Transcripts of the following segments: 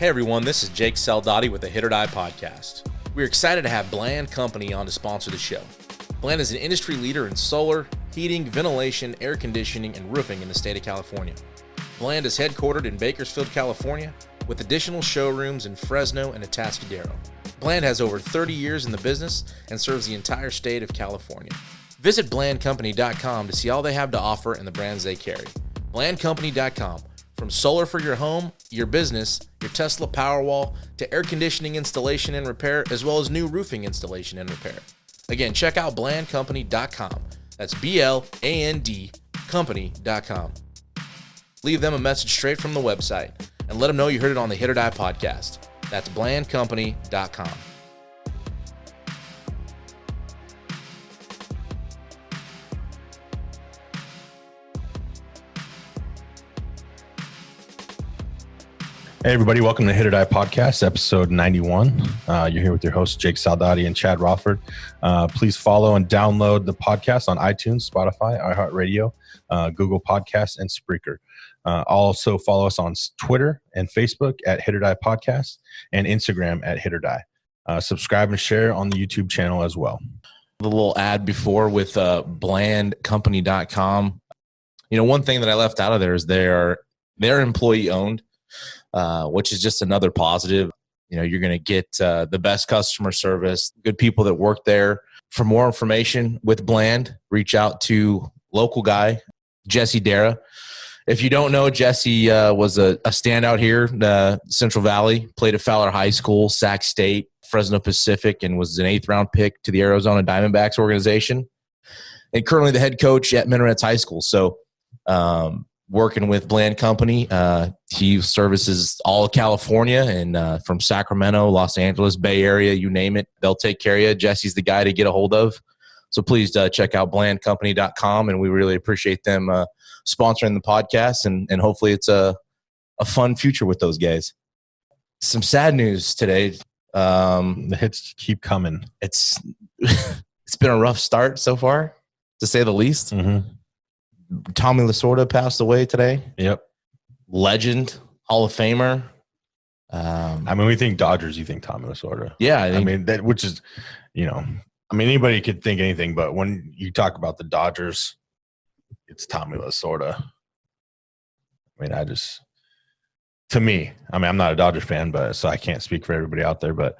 Hey everyone, this is HIT.OR.DIE with the HIT.OR.DIE podcast. We're excited to have Bland Company on to sponsor the show. Bland is an industry leader in solar, heating, ventilation, air conditioning, and roofing in the state of California. Bland is headquartered in Bakersfield, California, with additional showrooms in Fresno and Atascadero. Bland has over 30 years in the business and serves the entire state of California. Visit blandcompany.com to see all they have to offer and the brands they carry. Blandcompany.com. From solar for your home, your business, your Tesla Powerwall, to air conditioning installation and repair, as well as new roofing installation and repair. Again, check out blandcompany.com. That's BLAND company.com. Leave them a message straight from the website and let them know you heard it on the HIT.OR.DIE podcast. That's blandcompany.com. Hey everybody, welcome to HIT.OR.DIE podcast, episode 91. You're here with your hosts, Jake.OR.DIE and Chad Rothford. Please follow and download the podcast on iTunes, Spotify, iHeartRadio, Google Podcasts, and Spreaker. Also follow us on Twitter and Facebook at HIT.OR.DIE podcast and Instagram at HIT.OR.DIE. Subscribe and share on the YouTube channel as well. The little ad before with blandcompany.com. You know, one thing that I left out of there is they're employee owned. Which is just another positive. You know, you're going to get the best customer service, good people that work there. For more information with Bland, reach out to local guy, Jesse Dara. If you don't know, Jesse was a standout here, Central Valley, played at Fowler High School, Sac State, Fresno Pacific, and was an 8th round pick to the Arizona Diamondbacks organization. And currently the head coach at Minarets High School. So, working with Bland Company. He services all of California and from Sacramento, Los Angeles, Bay Area, you name it. They'll take care of you. Jesse's the guy to get a hold of. So please check out blandcompany.com, and we really appreciate them sponsoring the podcast, and hopefully it's a fun future with those guys. Some sad news today. The hits keep coming. It's been a rough start so far, to say the least. Mm-hmm. Tommy Lasorda passed away today. Yep. Legend, Hall of Famer. I mean, we think Dodgers, you think Tommy Lasorda. Yeah. I mean, that, which is, you know, I mean, anybody could think anything, but when you talk about the Dodgers, it's Tommy Lasorda. I mean, to me, I mean, I'm not a Dodgers fan, but so I can't speak for everybody out there, but,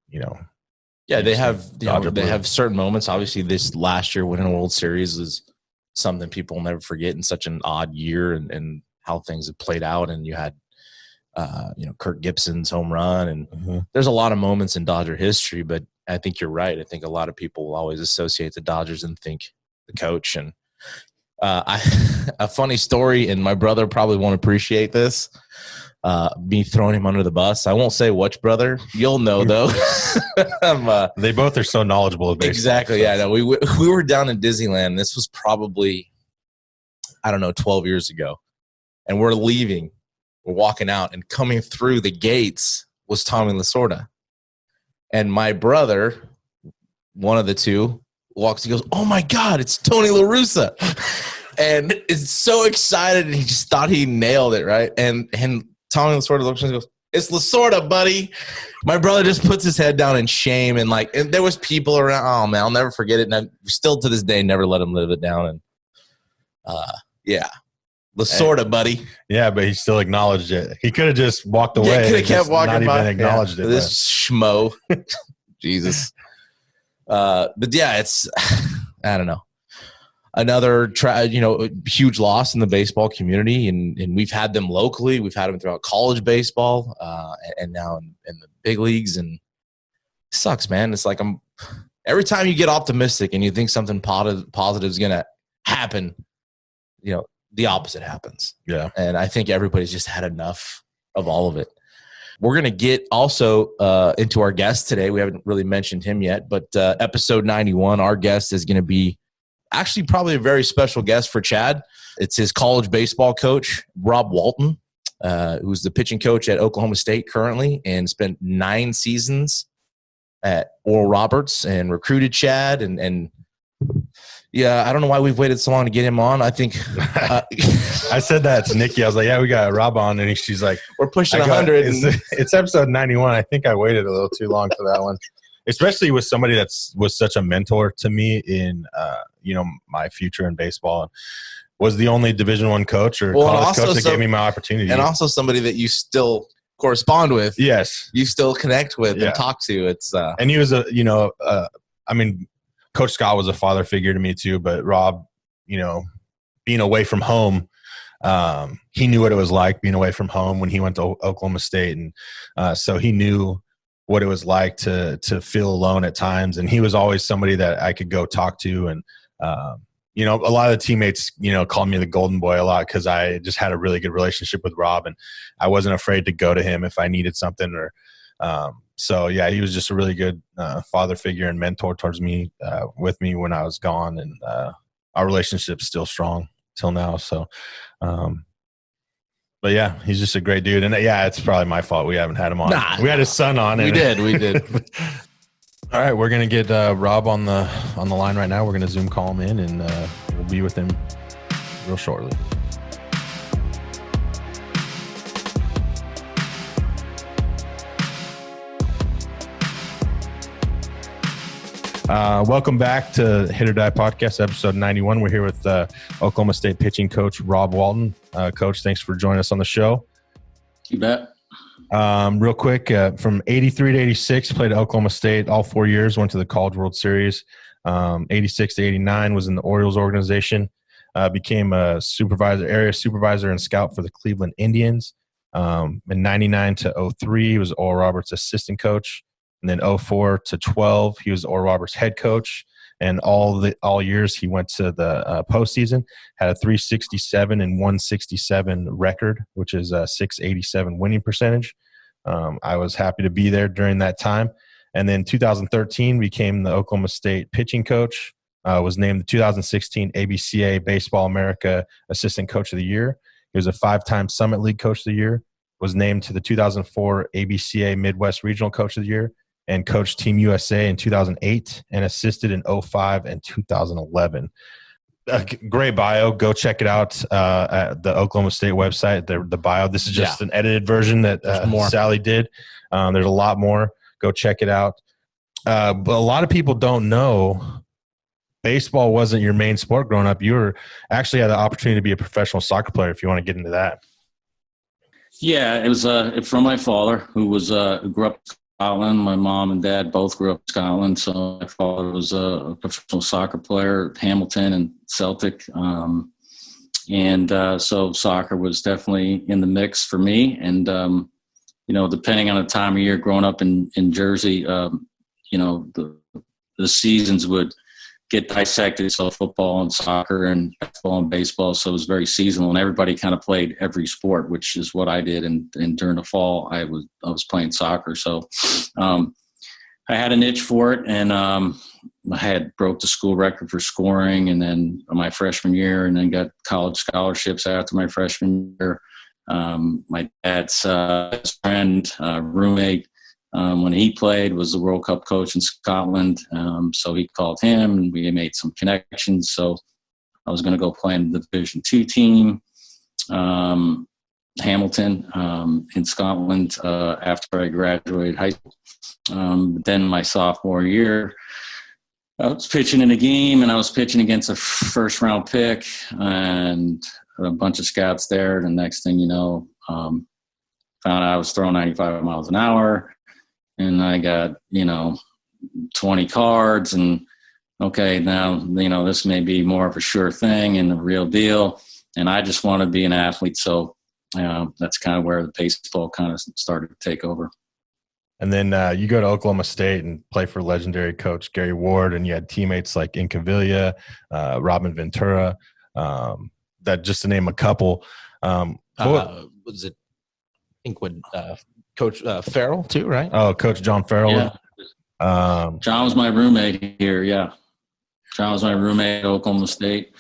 you know. Yeah, they have certain moments. Obviously, this last year winning a World Series is something people will never forget in such an odd year and how things have played out. And you had, Kirk Gibson's home run. And there's a lot of moments in Dodger history, but I think you're right. I think a lot of people will always associate the Dodgers and think the coach. And a funny story, and my brother probably won't appreciate this, me throwing him under the bus. I won't say which brother. You'll know, though. They both are so knowledgeable of baseball. Exactly. So. Yeah. No, we were down in Disneyland. This was probably, 12 years ago. And we're leaving. We're walking out, and coming through the gates was Tommy Lasorda. And my brother, one of the two, walks. He goes, "Oh my God, it's Tony La Russa!" And is so excited, and he just thought he nailed it, right? And Tommy Lasorda looks and goes, "It's Lasorda, buddy." My brother just puts his head down in shame, and there was people around. Oh man, I'll never forget it. And I still to this day never let him live it down. And Lasorda, buddy. Yeah, but he still acknowledged it. He could have just walked away. Yeah, could have kept walking by. Not even acknowledged it. This schmo, Jesus. But yeah, it's I don't know. Another huge loss in the baseball community, and we've had them locally. We've had them throughout college baseball, and now in the big leagues. And it sucks, man. It's like every time you get optimistic and you think something positive is gonna happen, the opposite happens. Yeah, and I think everybody's just had enough of all of it. We're going to get also into our guest today. We haven't really mentioned him yet, but episode 91, our guest is going to be actually probably a very special guest for Chad. It's his college baseball coach, Rob Walton, who's the pitching coach at Oklahoma State currently and spent 9 seasons at Oral Roberts and recruited Chad. And Yeah, I don't know why we've waited so long to get him on. I think I said that to Nikki. I was like, yeah, we got Rob on. And she's like, we're pushing 100. It's episode 91. I think I waited a little too long for that one, especially with somebody was such a mentor to me in, my future in baseball. Was the only Division I coach or college coach that gave me my opportunity. And also somebody that you still correspond with. Yes. You still connect with and talk to. It's and he was Coach Scott was a father figure to me too, but Rob, being away from home, he knew what it was like being away from home when he went to Oklahoma State. And so he knew what it was like to feel alone at times. And he was always somebody that I could go talk to. And, a lot of the teammates, called me the golden boy a lot because I just had a really good relationship with Rob, and I wasn't afraid to go to him if I needed something or, so yeah, he was just a really good father figure and mentor towards me, with me when I was gone, and our relationship's still strong till now. So, but yeah, he's just a great dude, and yeah, it's probably my fault we haven't had him on. We had his son on. We did. All right, we're gonna get Rob on the line right now. We're gonna Zoom call him in, and we'll be with him real shortly. Welcome back to Hit.OR.DIE podcast, episode 91. We're here with Oklahoma State pitching coach Rob Walton. Coach, thanks for joining us on the show. You bet. Real quick, from 83 to 86, played at Oklahoma State all 4 years, went to the College World Series. 86 to 89 was in the Orioles organization, became a area supervisor and scout for the Cleveland Indians. In 99 to 03, he was Oral Roberts' assistant coach. And then 04 to 12, he was Oral Roberts' head coach. And all years he went to the postseason, had a 367 and 167 record, which is a 687 winning percentage. I was happy to be there during that time. And then 2013 became the Oklahoma State pitching coach, was named the 2016 ABCA Baseball America Assistant Coach of the Year. He was a 5-time Summit League Coach of the Year, was named to the 2004 ABCA Midwest Regional Coach of the Year, and coached Team USA in 2008 and assisted in 2005 and 2011. Great bio. Go check it out at the Oklahoma State website, the bio. This is just an edited version that Sally did. There's a lot more. Go check it out. But a lot of people don't know baseball wasn't your main sport growing up. You were actually had the opportunity to be a professional soccer player, if you want to get into that. Yeah, it was from my father, who grew up in Scotland. My mom and dad both grew up in Scotland. So my father was a professional soccer player at Hamilton and Celtic. So soccer was definitely in the mix for me. And, depending on the time of year growing up in Jersey, the seasons would get dissected. So football and soccer and basketball and baseball. So it was very seasonal, and everybody kind of played every sport, which is what I did. And during the fall, I was playing soccer. So I had an itch for it, and I had broke the school record for scoring, and then my freshman year, and then got college scholarships after my freshman year. My dad's best friend, roommate, when he played, was the World Cup coach in Scotland. So he called him, and we made some connections. So I was going to go play in the Division II team, Hamilton, in Scotland, after I graduated high school. Then my sophomore year, I was pitching in a game, and I was pitching against a first-round pick and a bunch of scouts there. The next thing you know, found out I was throwing 95 miles an hour. And I got, 20 cards, and okay, now, this may be more of a sure thing and a real deal. And I just want to be an athlete. So that's kind of where the baseball kind of started to take over. And then you go to Oklahoma State and play for legendary coach Gary Ward, and you had teammates like Incaviglia, Robin Ventura, that just to name a couple. Was it Inkwood? Coach Farrell too, right? Oh, Coach John Farrell. Yeah. John was my roommate here. Yeah. John was my roommate at Oklahoma State.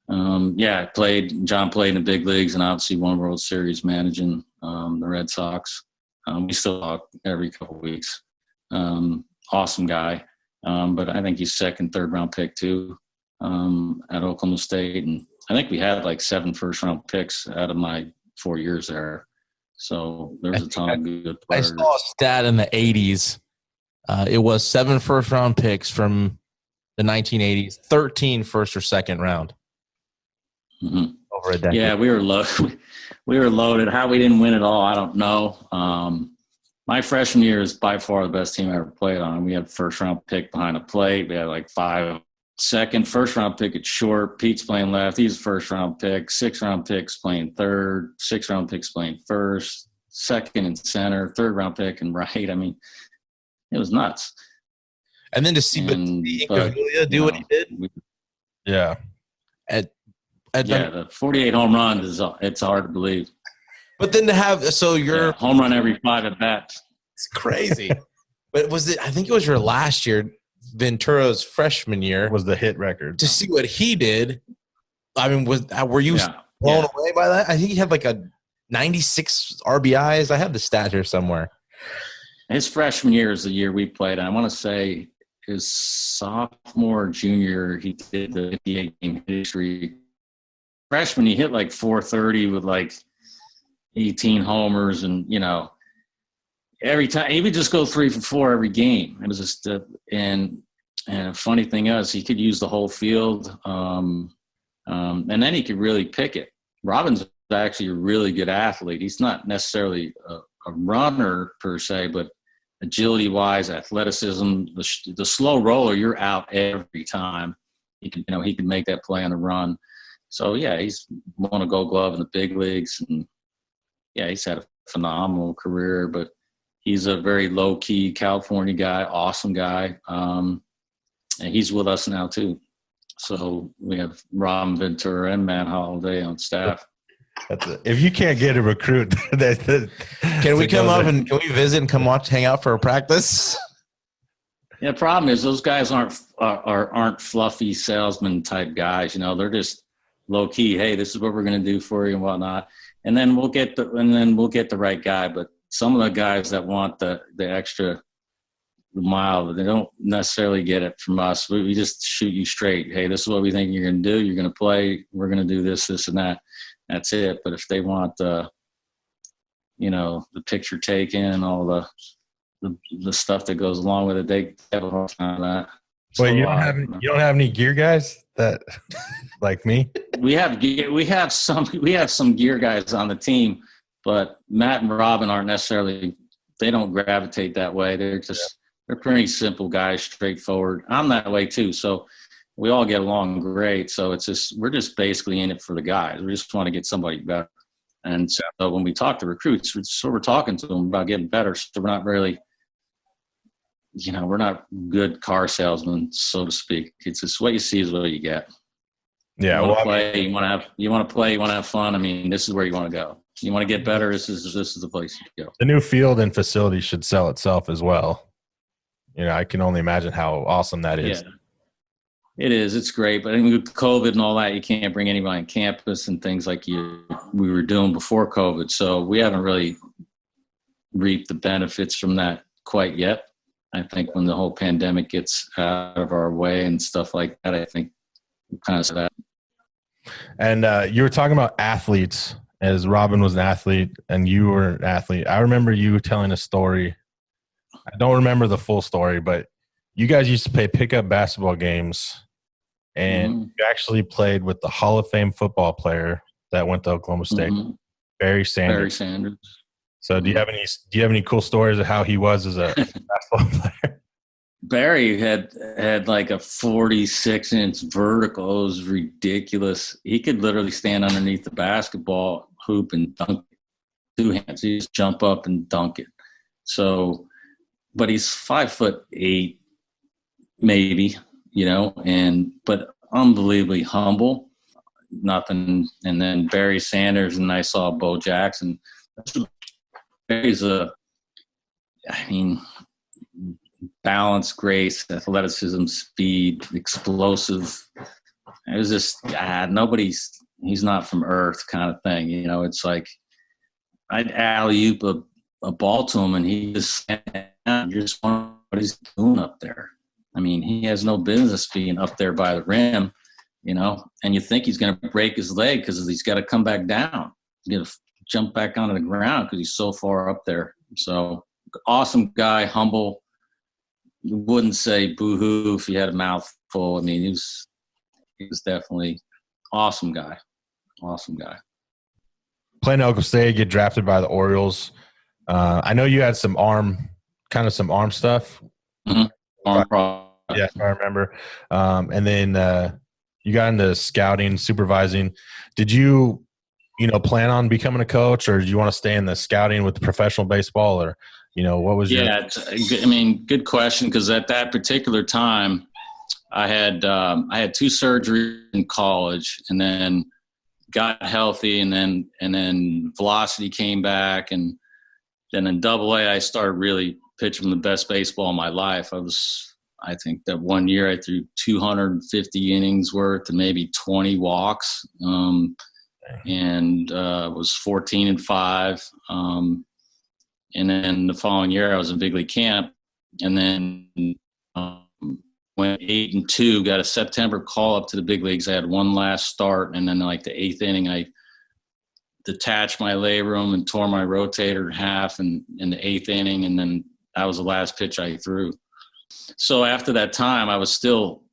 John played in the big leagues, and obviously won World Series managing the Red Sox. We still talk every couple of weeks. Awesome guy. But I think he's second, third round pick too. at Oklahoma State. And I think we had like 7 first-round picks out of my 4 years there. So there's a ton of good players. I saw a stat in the 80s. It was 7 first-round picks from the 1980s, 13 first or second round. Mm-hmm. Over a decade. Yeah, we were loaded. We were loaded. How we didn't win it all, I don't know. My freshman year is by far the best team I ever played on. We had first-round pick behind a plate. We had like 5 second, first-round pick at short. Pete's playing left. He's first-round pick. 6th-round picks playing third. 6th-round picks playing first. Second and center. 3rd-round pick and right. I mean, it was nuts. And then to see Incaviglia do what he did. Yeah. The 48 home run it's hard to believe. But then to have home run every 5 at bats. It's crazy. But I think it was your last year, Ventura's freshman year, was the hit record. To see what he did. I mean, were you blown away by that? I think he had like a 96 RBIs. I have the stat here somewhere. His freshman year is the year we played. I want to say his sophomore or junior, he did the 58 game history. Freshman, he hit like 430 with like 18 homers, and every time he would just go 3 for 4 every game. It was just and a funny thing is he could use the whole field, and then he could really pick it. Robin's actually a really good athlete. He's not necessarily a runner per se, but agility wise, athleticism, the slow roller, you're out every time. He could make that play on the run. So yeah, he's won a Gold Glove in the big leagues, and yeah, he's had a phenomenal career. But he's a very low key California guy, awesome guy, and he's with us now too. So we have Robin Ventura and Matt Holliday on staff. If you can't get a recruit, can we come up and can we visit and come hang out for a practice? Yeah, the problem is those guys aren't fluffy salesman type guys. They're just low key. Hey, this is what we're going to do for you and whatnot. And then we'll get the right guy. But some of the guys that want the extra mile, they don't necessarily get it from us. We just shoot you straight. Hey, this is what we think you're going to do. You're going to play. We're going to do this, and that. That's it. But if they want the picture taken and all the stuff that goes along with it, they have a hard time with that. Wait, you don't have any gear guys that like me? We have some gear guys on the team, but Matt and Robin aren't necessarily. They don't gravitate that way. They're pretty simple guys, straightforward. I'm that way too. So we all get along great. So we're just basically in it for the guys. We just want to get somebody better. And so when we talk to recruits, we're talking to them about getting better. So we're not really, we're not good car salesmen, so to speak. It's just what you see is what you get. Yeah. You want to play, you want to have fun. I mean, this is where you want to go. You want to get better. This is the place you go. The new field and facility should sell itself as well. I can only imagine how awesome that is. Yeah. It is. It's great. But I mean, with COVID and all that, you can't bring anybody on campus and things like we were doing before COVID. So we haven't really reaped the benefits from that quite yet. I think when the whole pandemic gets out of our way and stuff like that, I think we'll kind of see that. And you were talking about athletes, as Robin was an athlete and you were an athlete. I remember you telling a story. I don't remember the full story, but you guys used to play pickup basketball games. And you actually played with the Hall of Fame football player that went to Oklahoma State, Barry Sanders. So do you have any cool stories of how he was as a basketball player? Barry had like a 46-inch vertical. It was ridiculous. He could literally stand underneath the basketball hoop and dunk it. 2 hands. He just jump up and dunk it. So, but he's 5'8", maybe. But unbelievably humble, nothing. And then Barry Sanders, and I saw Bo Jackson. Barry's balance, grace, athleticism, speed, explosive. It was just, he's not from earth kind of thing. It's like I'd alley-oop a ball to him and he just wondering what he's doing up there. I mean, he has no business being up there by the rim. and you think he's going to break his leg because he's got to come back down. He's got to jump back onto the ground because he's so far up there. So awesome guy, humble. You wouldn't say boo-hoo if he had a mouthful. I mean, he was definitely awesome guy. Awesome guy. Playing at Oklahoma State, get drafted by the Orioles. I know you had some arm stuff. Mm-hmm. Arm problem. Yeah, I remember. And then you got into scouting, supervising. Did you plan on becoming a coach, or did you want to stay in the scouting with the professional baseball, or what was your? Good question, because at that particular time, I had 2 surgeries in college, and then got healthy, and then velocity came back, and then in Double-A, I started really pitching the best baseball of my life. I think that one year I threw 250 innings worth and maybe 20 walks, and was 14-5. And then the following year I was in big league camp, and then went 8-2, got a September call up to the big leagues. I had one last start, and then like the 8th inning, I detached my labrum and tore my rotator in half in the 8th inning, and then that was the last pitch I threw. So after that time,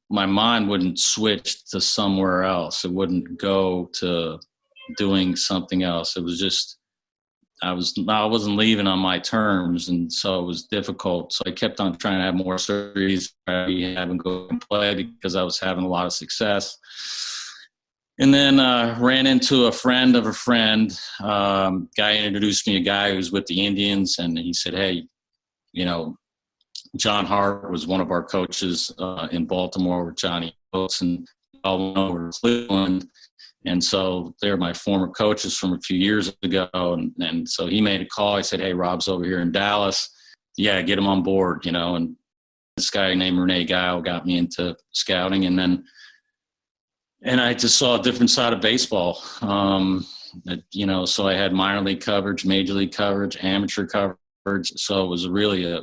my mind wouldn't switch to somewhere else. It wouldn't go to doing something else. It was just, I wasn't leaving on my terms, and so it was difficult. So I kept on trying to have more surgeries, rehab, and go and play because I was having a lot of success. And then ran into a friend of a friend. Guy introduced me a guy who was with the Indians, and he said, hey, John Hart was one of our coaches in Baltimore with Johnny Oates, and all went over to Cleveland. And so they're my former coaches from a few years ago. And so he made a call. He said, hey, Rob's over here in Dallas. Yeah, get him on board, And this guy named Renee Guile got me into scouting. And I just saw a different side of baseball. So I had minor league coverage, major league coverage, amateur coverage. So it was really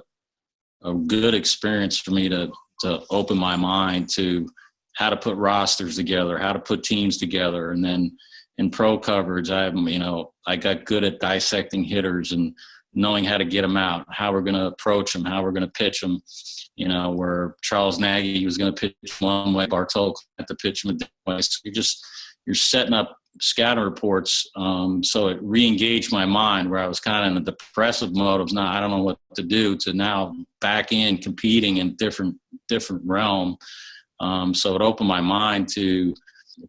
a good experience for me to open my mind to how to put rosters together, how to put teams together. And then in pro coverage, I got good at dissecting hitters and knowing how to get them out, how we're going to approach them, how we're going to pitch them. Where Charles Nagy was going to pitch one way, Bartolo had to pitch him a different way. So you're setting up scouting reports. So it re-engaged my mind, where I was kind of in a depressive mode of I don't know what to do, to now back in competing in different realm. So it opened my mind to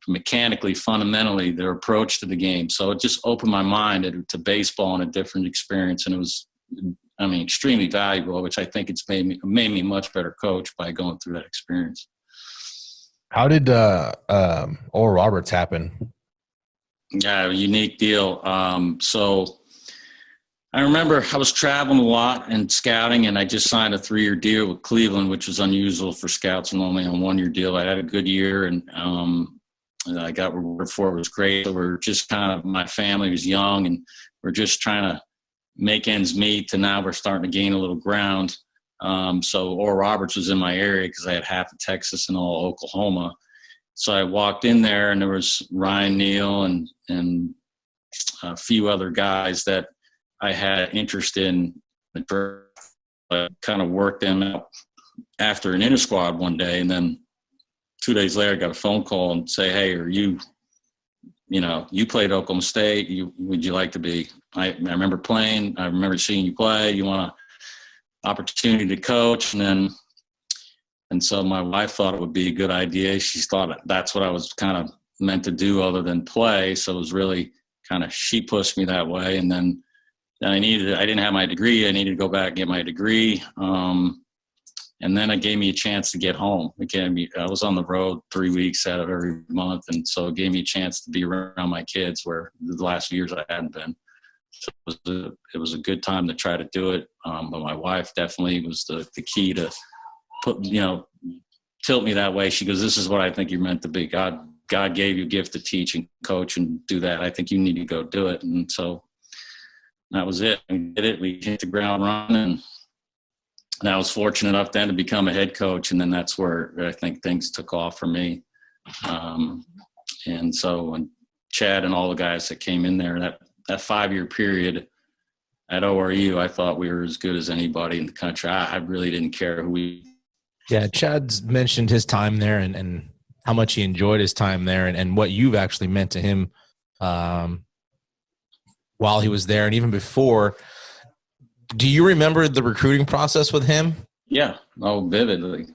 mechanically, fundamentally, their approach to the game. So it just opened my mind to baseball and a different experience. And it was, extremely valuable, which I think it's made me a much better coach by going through that experience. How did Oral Roberts happen? Yeah, a unique deal. So I remember I was traveling a lot and scouting, and I just signed a 3-year deal with Cleveland, which was unusual for scouts, and only a 1-year deal. I had a good year, and I got rewarded for it. It was great. So we're just kind of, my family was young, and we're just trying to make ends meet, to now we're starting to gain a little ground. So Oral Roberts was in my area because I had half of Texas and all Oklahoma. So I walked in there, and there was Ryan Neal and a few other guys that I had interest in. I kind of worked them out after an inter-squad one day, and then 2 days later I got a phone call and say, hey, are you played Oklahoma State. Would you like to be? I remember playing. I remember seeing you play. You want an opportunity to coach, and so my wife thought it would be a good idea. She thought that's what I was kind of meant to do, other than play. So it was really kind of, she pushed me that way, and then I didn't have my degree. I needed to go back and get my degree. And then it gave me a chance to get home. I was on the road 3 weeks out of every month. And so it gave me a chance to be around my kids, where the last few years I hadn't been. So it was a good time to try to do it. But my wife definitely was the key to tilt me that way. She goes, this is what I think you're meant to be. God gave you a gift to teach and coach and do that. I think you need to go do it. And so that was it. We did it. We hit the ground running. And I was fortunate enough then to become a head coach. And then that's where I think things took off for me. And so when Chad and all the guys that came in there, that 5-year period at ORU, I thought we were as good as anybody in the country. I really didn't care who we. Yeah, Chad's mentioned his time there and how much he enjoyed his time there and what you've actually meant to him while he was there and even before. Do you remember the recruiting process with him? Yeah, vividly.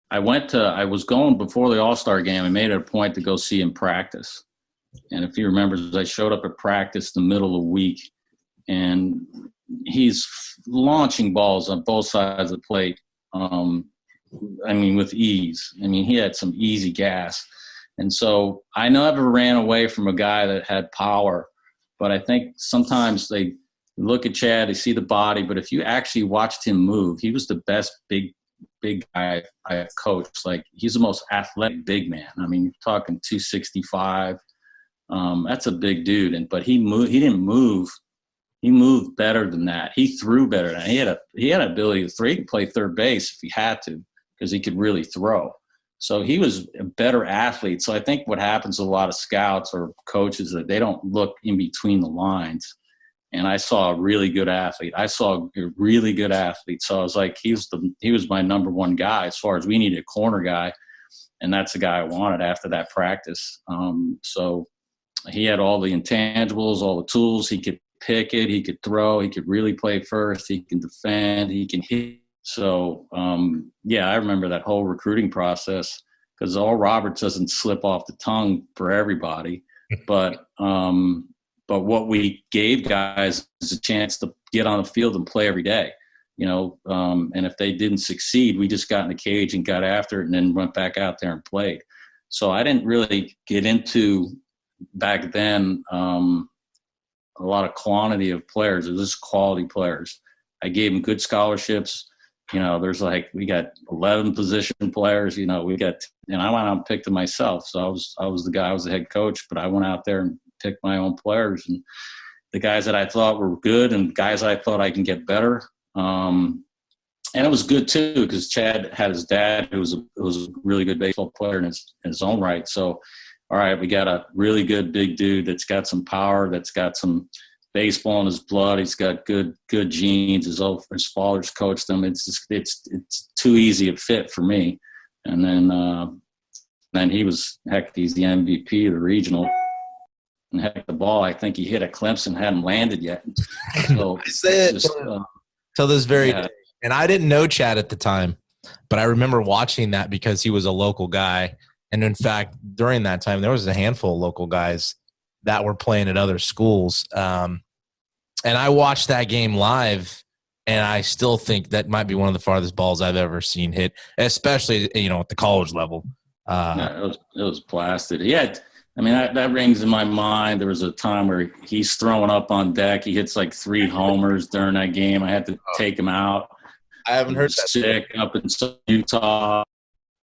I was going before the All-Star game. I made it a point to go see him practice. And if he remembers, I showed up at practice the middle of the week, and he's launching balls on both sides of the plate. With ease. He had some easy gas. And so I never ran away from a guy that had power. But I think sometimes they look at Chad, they see the body. But if you actually watched him move, he was the best big guy I coached. Like, he's the most athletic big man. You're talking 265. That's a big dude. But he didn't move. He moved better than that. He threw better than that. He had an ability to throw. He could play third base if he had to, because he could really throw. So he was a better athlete. So I think what happens to a lot of scouts or coaches is that they don't look in between the lines. And I saw a really good athlete. So I was like, he was my number one guy as far as we needed a corner guy. And that's the guy I wanted after that practice. So he had all the intangibles, all the tools. He could pick it, he could throw, he could really play first, he can defend, he can hit. So I remember that whole recruiting process, because Oral Roberts doesn't slip off the tongue for everybody, but what we gave guys is a chance to get on the field and play every day, and if they didn't succeed, we just got in the cage and got after it and then went back out there and played. So I didn't really get into back then a lot of quantity of players. It was just quality players. I gave them good scholarships. There's we got 11 position players. And I went out and picked them myself. So I was the guy. I was the head coach, but I went out there and picked my own players, and the guys that I thought were good and guys I thought I can get better. And it was good too, because Chad had his dad who was a really good baseball player in his own right. So, all right, we got a really good big dude that's got some power, that's got some baseball in his blood. He's got good genes. His father's coached him. It's too easy a fit for me. And then he's the MVP of the regional. And the ball, I think he hit at Clemson, hadn't landed yet. So I say it till this very day. And I didn't know Chad at the time, but I remember watching that because he was a local guy. And in fact, during that time, there was a handful of local guys that were playing at other schools. And I watched that game live, and I still think that might be one of the farthest balls I've ever seen hit, especially, at the college level. It was blasted. Yeah, that rings in my mind. There was a time where he's throwing up on deck. He hits like 3 homers during that game. I had to take him out. I haven't heard that. Sick up in Utah.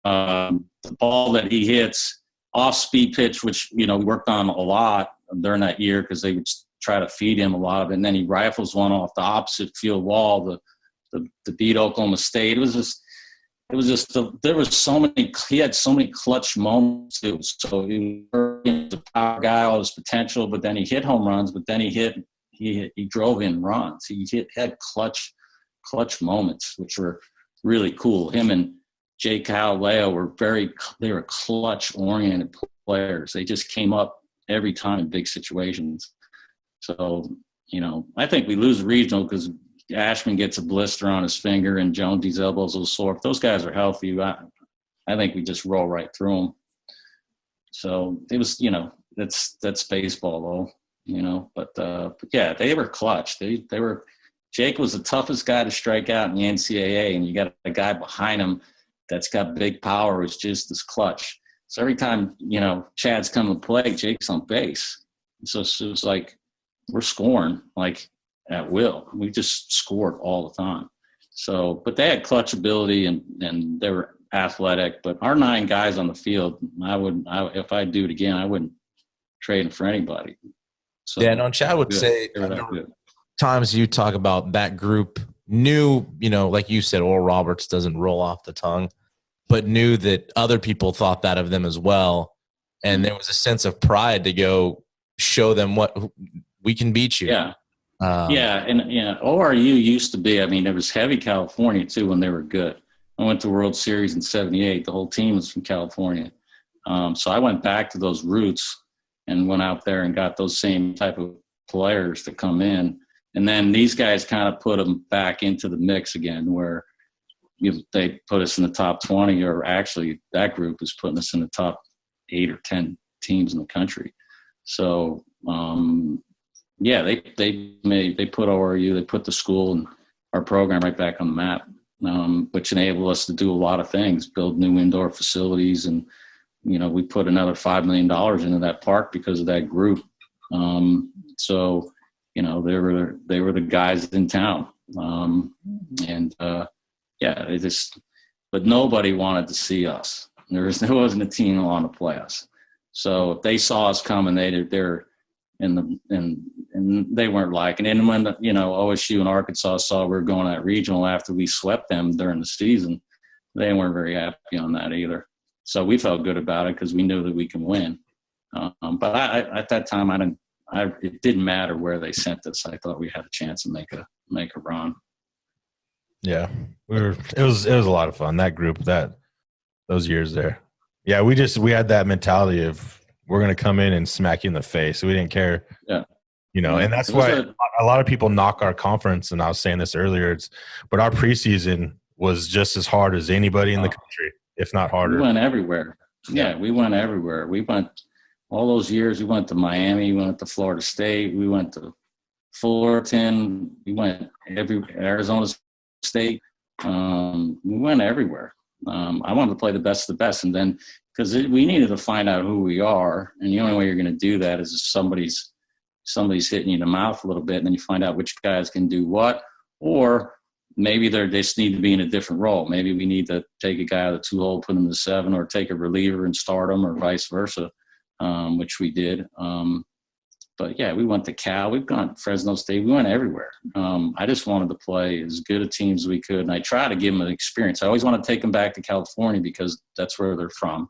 The ball that he hits off speed pitch, which we worked on a lot during that year because they would try to feed him a lot of it, and then he rifles one off the opposite field wall to beat Oklahoma State. He had so many clutch moments too. So he was a power guy, all his potential, but then he hit home runs, but then he drove in runs. He had clutch moments, which were really cool. Him and Jake Leo they were clutch-oriented players. They just came up every time in big situations. So, I think we lose the regional because Ashman gets a blister on his finger and Jonesy's elbow's a little sore. If those guys are healthy, I think we just roll right through them. So it was, that's baseball though, but yeah, they were clutch. They were. Jake was the toughest guy to strike out in the NCAA, and you got a guy behind him that's got big power, who's just as clutch. So every time, Chad's coming to play, Jake's on base. So it was like we're scoring like at will. We just scored all the time. So, but they had clutch ability and they were athletic. But our 9 guys on the field, if I do it again, I wouldn't trade them for anybody. So, yeah, no, Chad would say times you talk about that group like you said, Oral Roberts doesn't roll off the tongue. but knew that other people thought that of them as well. And there was a sense of pride to go show them what we can beat you. Yeah. And ORU used to be, I mean, it was heavy California too when they were good. I went to World Series in 78. The whole team was from California. So I went back to those roots and went out there and got those same type of players to come in. And then these guys kind of put them back into the mix again, where they put us in the top 20, or actually that group is putting us in the top 8 or 10 teams in the country. So, they put ORU, they put the school and our program right back on the map, which enabled us to do a lot of things, build new indoor facilities. And, we put another $5 million into that park because of that group. So, they were the guys in town. But nobody wanted to see us. There wasn't a team that wanted to play us. So if they saw us coming, they're and they weren't liking it. And when OSU and Arkansas saw we were going at regional after we swept them during the season, they weren't very happy on that either. So we felt good about it because we knew that we can win. But at that time, it didn't matter where they sent us. I thought we had a chance to make a run. Yeah, it was a lot of fun, that group, those years there. Yeah, we had that mentality of we're going to come in and smack you in the face. We didn't care. Yeah. And that's why a lot of people knock our conference, and I was saying this earlier, but our preseason was just as hard as anybody in the country, if not harder. We went everywhere. Yeah, we went everywhere. We went all those years. We went to Miami, we went to Florida State, we went to Fullerton, we went Arizona State. We went everywhere. I wanted to play the best of the best, and then because we needed to find out who we are, and the only way you're going to do that is if somebody's hitting you in the mouth a little bit, and then you find out which guys can do what, or maybe they just need to be in a different role. Maybe we need to take a guy out of the 2-hole, put him in the 7, or take a reliever and start him, or vice versa, which we did. But yeah, we went to Cal, we've gone to Fresno State, we went everywhere. I just wanted to play as good a team as we could, and I try to give them an experience. I always want to take them back to California because that's where they're from,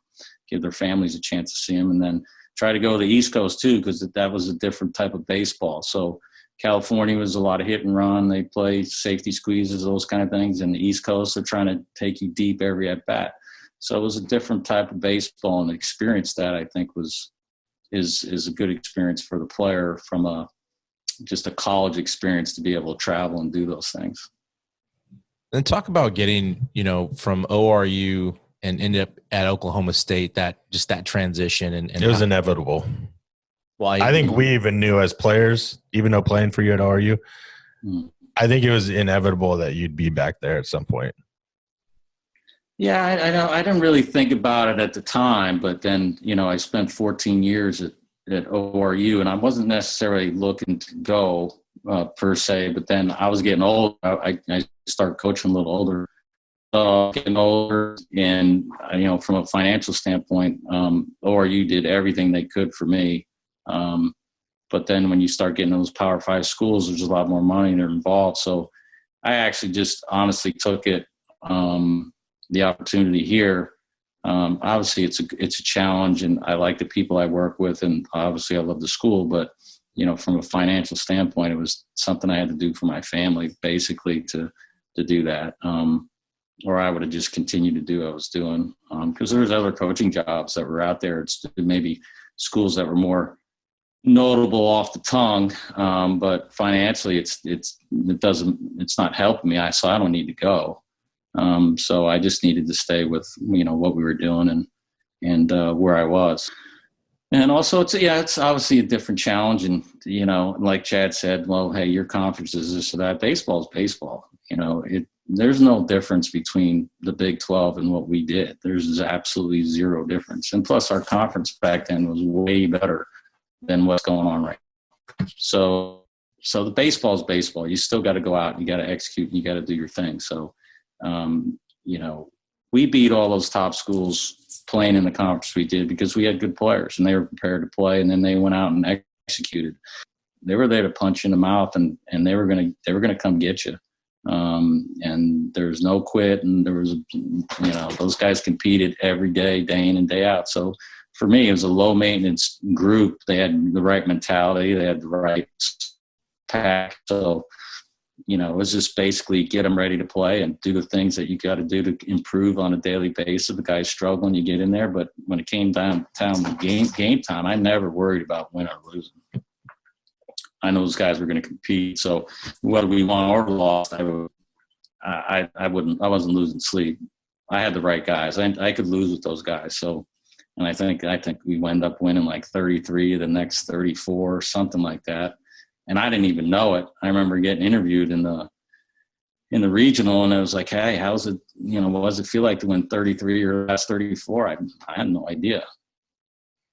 give their families a chance to see them, and then try to go to the East Coast too, because that was a different type of baseball. So California was a lot of hit and run. They play safety squeezes, those kind of things. And the East Coast, they're trying to take you deep every at bat. So it was a different type of baseball, and the experience that I think is a good experience for the player from just a college experience to be able to travel and do those things. And talk about getting, from ORU and ended up at Oklahoma State, that transition. And it was inevitable. Why? I think we even knew as players, even though playing for you at ORU, I think it was inevitable that you'd be back there at some point. Yeah, I know. I didn't really think about it at the time, but then, I spent 14 years at ORU, and I wasn't necessarily looking to go per se, but then I was getting old. I started coaching a little older, getting older, and, from a financial standpoint, ORU did everything they could for me. But then when you start getting those Power 5 schools, there's a lot more money that are involved. So I actually just honestly took it, the opportunity here. Obviously it's a challenge, and I like the people I work with, and obviously I love the school, but from a financial standpoint, it was something I had to do for my family basically to do that. Or I would have just continued to do what I was doing. Cause there was other coaching jobs that were out there. It's maybe schools that were more notable off the tongue. But financially it's not helping me. So I don't need to go. So I just needed to stay with, what we were doing and where I was. And also it's obviously a different challenge. And, like Chad said, well, hey, your conference is this or that. Baseball is baseball. There's no difference between the Big 12 and what we did. There's absolutely zero difference. And plus our conference back then was way better than what's going on right now. So the baseball is baseball. You still got to go out and you got to execute and you got to do your thing. So, we beat all those top schools playing in the conference we did because we had good players and they were prepared to play, and then they went out and executed. They were there to punch you in the mouth, and they were going to come get you. And there's no quit. And there was, those guys competed every day, day in and day out. So for me, it was a low maintenance group. They had the right mentality. They had the right pack. So, it was just basically get them ready to play and do the things that you got to do to improve on a daily basis. The guy's struggling, you get in there. But when it came down to game time, I never worried about winning or losing. I know those guys were going to compete. So whether we won or lost, I wasn't losing sleep. I had the right guys. I could lose with those guys. So, and I think we wound up winning like 33, the next 34, something like that. And I didn't even know it. I remember getting interviewed in the regional, and I was like, "Hey, how's it? What does it feel like to win 33 or last 34?" I had no idea.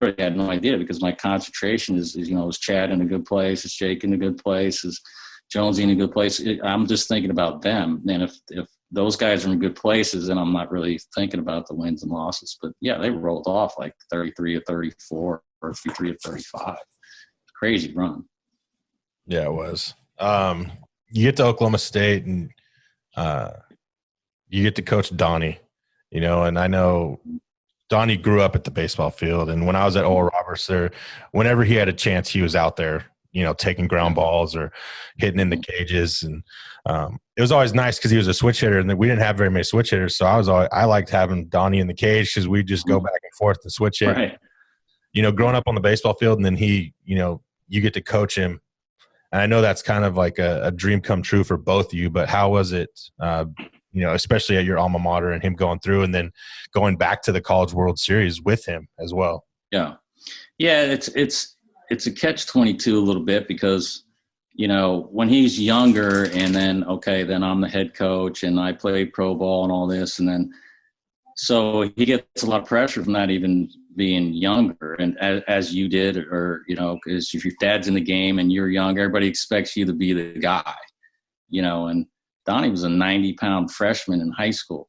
I had no idea because my concentration is Chad in a good place, is Jake in a good place, is Jonesy in a good place. I'm just thinking about them. And if those guys are in good places, then I'm not really thinking about the wins and losses. But yeah, they rolled off like 33 or 34 or 53 or 35. Crazy run. Yeah, it was. You get to Oklahoma State and you get to coach Donnie, and I know Donnie grew up at the baseball field. And when I was at Oral Roberts there, whenever he had a chance, he was out there, taking ground balls or hitting in the cages. And it was always nice because he was a switch hitter, and we didn't have very many switch hitters. So I liked having Donnie in the cage because we just go back and forth and switch hit. Right. Growing up on the baseball field, and then you get to coach him. And I know that's kind of like a dream come true for both of you, but how was it, especially at your alma mater and him going through and then going back to the College World Series with him as well? Yeah. Yeah. It's a catch-22 a little bit because, when he's younger and then I'm the head coach and I played pro ball and all this. And then, so he gets a lot of pressure from that even being younger, and as you did, or because if your dad's in the game and you're young, everybody expects you to be the guy, and Donnie was a 90-pound freshman in high school.